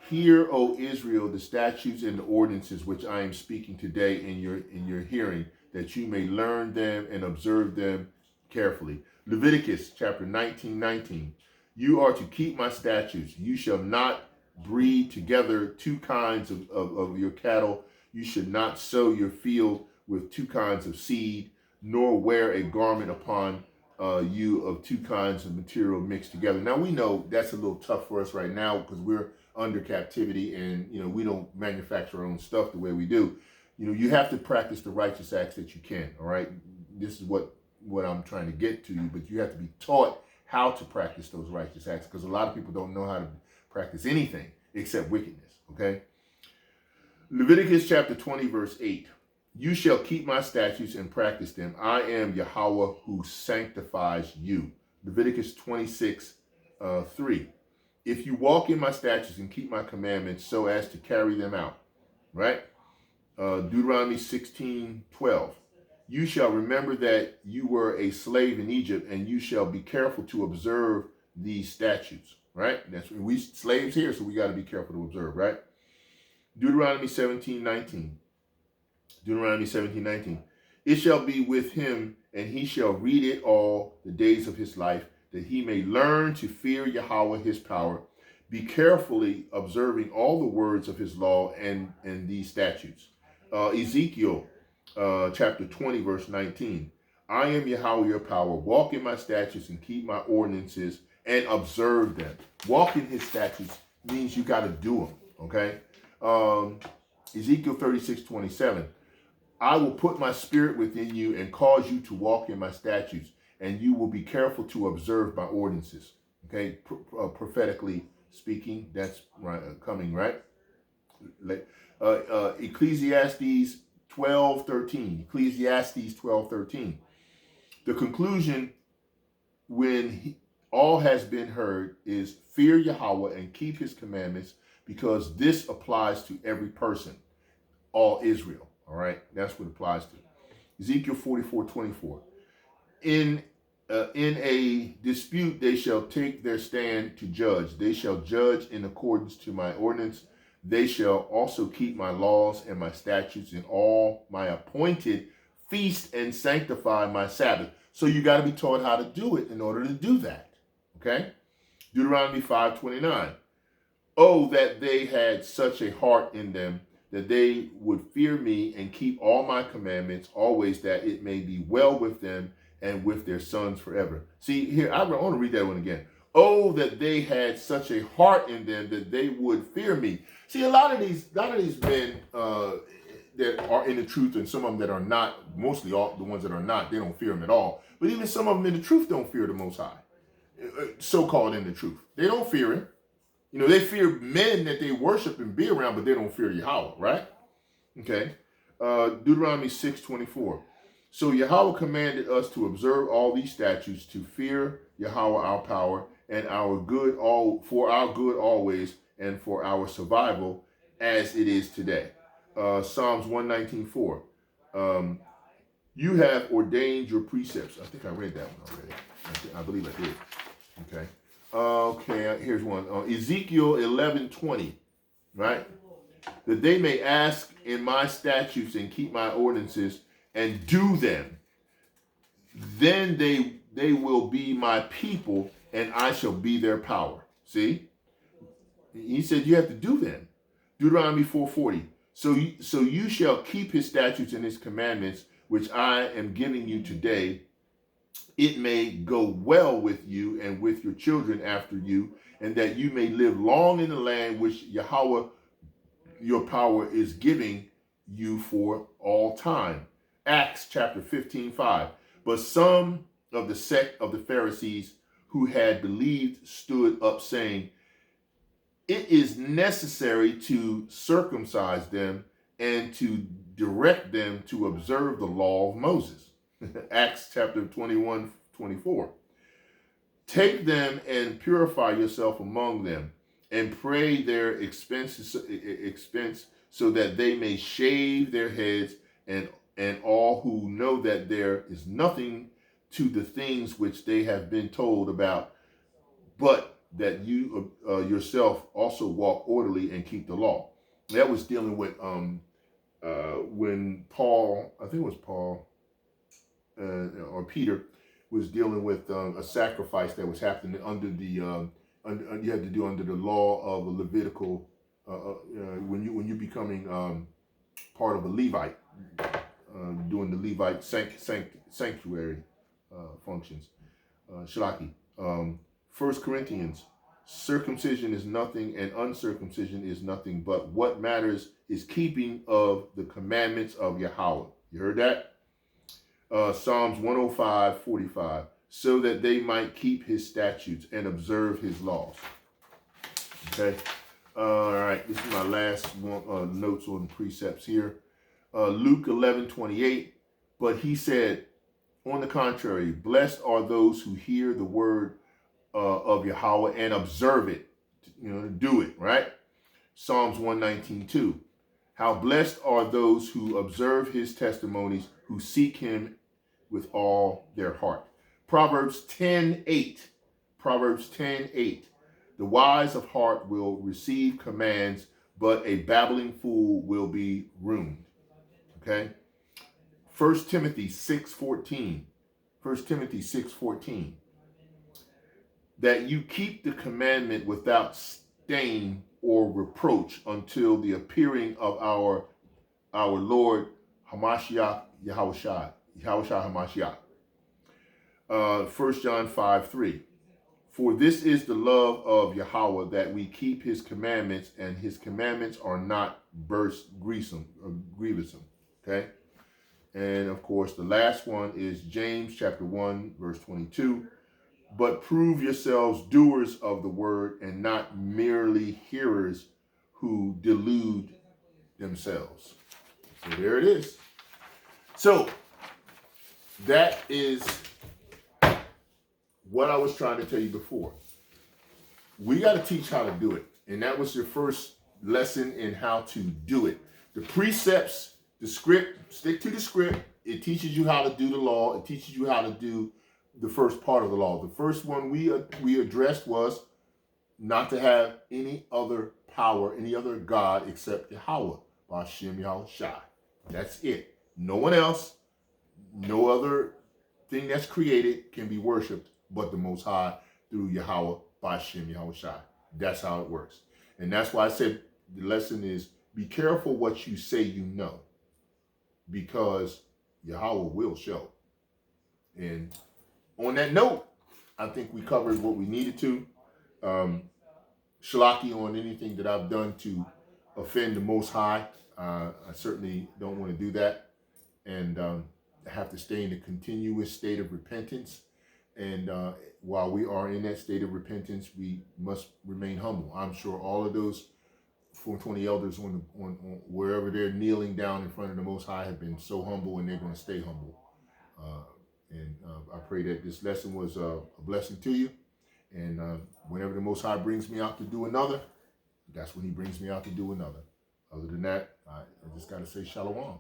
Speaker 1: hear, O Israel, the statutes and the ordinances which I am speaking today in your hearing, that you may learn them and observe them carefully. Leviticus chapter 19:19. You are to keep my statutes. You shall not breed together two kinds of your cattle. You should not sow your field with two kinds of seed, nor wear a garment upon you of two kinds of material mixed together. Now we know that's a little tough for us right now because we're under captivity and we don't manufacture our own stuff the way we do. You have to practice the righteous acts that you can. All right, this is what I'm trying to get to you, but you have to be taught how to practice those righteous acts because a lot of people don't know how to practice anything except wickedness. Okay. Leviticus chapter 20 verse 8. You shall keep my statutes and practice them. I am Yahweh who sanctifies you. Leviticus 26:3. If you walk in my statutes and keep my commandments so as to carry them out. Right? Deuteronomy 16:12. You shall remember that you were a slave in Egypt, and you shall be careful to observe these statutes. Right? That's we slaves here, so we got to be careful to observe. Right? Deuteronomy 17:19. Deuteronomy 17:19. It shall be with him, and he shall read it all the days of his life, that he may learn to fear Yahweh his power, be carefully observing all the words of his law and these statutes. Ezekiel chapter 20 verse 19. I am Yahweh your power. Walk in my statutes and keep my ordinances and observe them. Walk in his statutes means you got to do them. Okay. Ezekiel 36:27. I will put my spirit within you and cause you to walk in my statutes, and you will be careful to observe my ordinances. Okay, prophetically speaking, that's right, coming, right? Ecclesiastes 12:13. Ecclesiastes 12:13. The conclusion, when all has been heard, is fear Yahweh and keep his commandments, because this applies to every person, all Israel. All right, that's what it applies to. Ezekiel 44:24. In a dispute, they shall take their stand to judge. They shall judge in accordance to my ordinance. They shall also keep my laws and my statutes in all my appointed feast and sanctify my Sabbath. So you got to be taught how to do it in order to do that. Okay? Deuteronomy 5:29. Oh, that they had such a heart in them, that they would fear me and keep all my commandments always, that it may be well with them and with their sons forever. See, here, I want to read that one again. Oh, that they had such a heart in them that they would fear me. See, a lot of these men, that are in the truth, and some of them that are not. Mostly all the ones that are not, they don't fear him at all. But even some of them in the truth don't fear the Most High, so-called in the truth. They don't fear him. You know, they fear men that they worship and be around, but they don't fear Yahweh, right? Okay. Deuteronomy 6:24. So Yahweh commanded us to observe all these statutes, to fear Yahweh our power, and our good for our good always, and for our survival as it is today. Psalms 119:4. You have ordained your precepts. I think I read that one already. I believe I did. Okay. Okay, here's one. Ezekiel 11:20, right? That they may ask in my statutes and keep my ordinances and do them. Then they will be my people and I shall be their power. See? He said you have to do them. Deuteronomy 4:40. So you shall keep his statutes and his commandments, which I am giving you today. It may go well with you and with your children after you, and that you may live long in the land which Yahweh your power is giving you for all time. Acts chapter 15:5. But some of the sect of the Pharisees who had believed stood up, saying, it is necessary to circumcise them and to direct them to observe the law of Moses. Acts chapter 21:24. Take them and purify yourself among them, and pray their expense so that they may shave their heads, and all who know that there is nothing to the things which they have been told about, but that you yourself also walk orderly and keep the law. That was dealing with when Paul, I think it was Paul or Peter, was dealing with a sacrifice that was happening under the you had to do under the law of a Levitical when you're becoming part of a Levite, doing the Levite sanctuary functions. Shalaki. 1 Corinthians, circumcision is nothing and uncircumcision is nothing, but what matters is keeping of the commandments of Yahweh. You heard that? Psalms 105:45, so that they might keep his statutes and observe his laws. Okay. All right. This is my last one, notes on precepts here. Luke 11:28. But he said, on the contrary, blessed are those who hear the word of Yahweh and observe it. Do it, right? Psalms 119:2. How blessed are those who observe his testimonies, who seek him with all their heart. Proverbs 10:8. Proverbs 10:8. The wise of heart will receive commands, but a babbling fool will be ruined. Okay? 1 Timothy 6:14. 1 Timothy 6:14. That you keep the commandment without stain or reproach until the appearing of our Lord Hamashiach Yahawashi. Yahawashi Hamashiach. 1 John 5:3. For this is the love of Yahweh, that we keep his commandments, and his commandments are not grievous. Okay? And of course, the last one is James chapter 1, verse 22. But prove yourselves doers of the word and not merely hearers who delude themselves. So there it is. So that is what I was trying to tell you before. We got to teach how to do it. And that was your first lesson in how to do it. The precepts, the script, stick to the script. It teaches you how to do the law. It teaches you how to do the first part of the law. The first one we addressed was not to have any other power, any other God except Yahawah Bahashem Yahawashi. That's it. No one else, no other thing that's created can be worshipped but the Most High through Yahawah Bahashem Yahawashi. That's how it works. And that's why I said the lesson is be careful what you say you know, because Yahawah will show. And on that note, I think we covered what we needed to. Shalaki on anything that I've done to offend the Most High. I certainly don't want to do that, and have to stay in a continuous state of repentance. And while we are in that state of repentance, we must remain humble. I'm sure all of those 420 elders on wherever they're kneeling down in front of the Most High have been so humble, and they're going to stay humble. And I pray that this lesson was a blessing to you. And whenever the Most High brings me out to do another, that's when he brings me out to do another. Other than that, I just got to say shalom.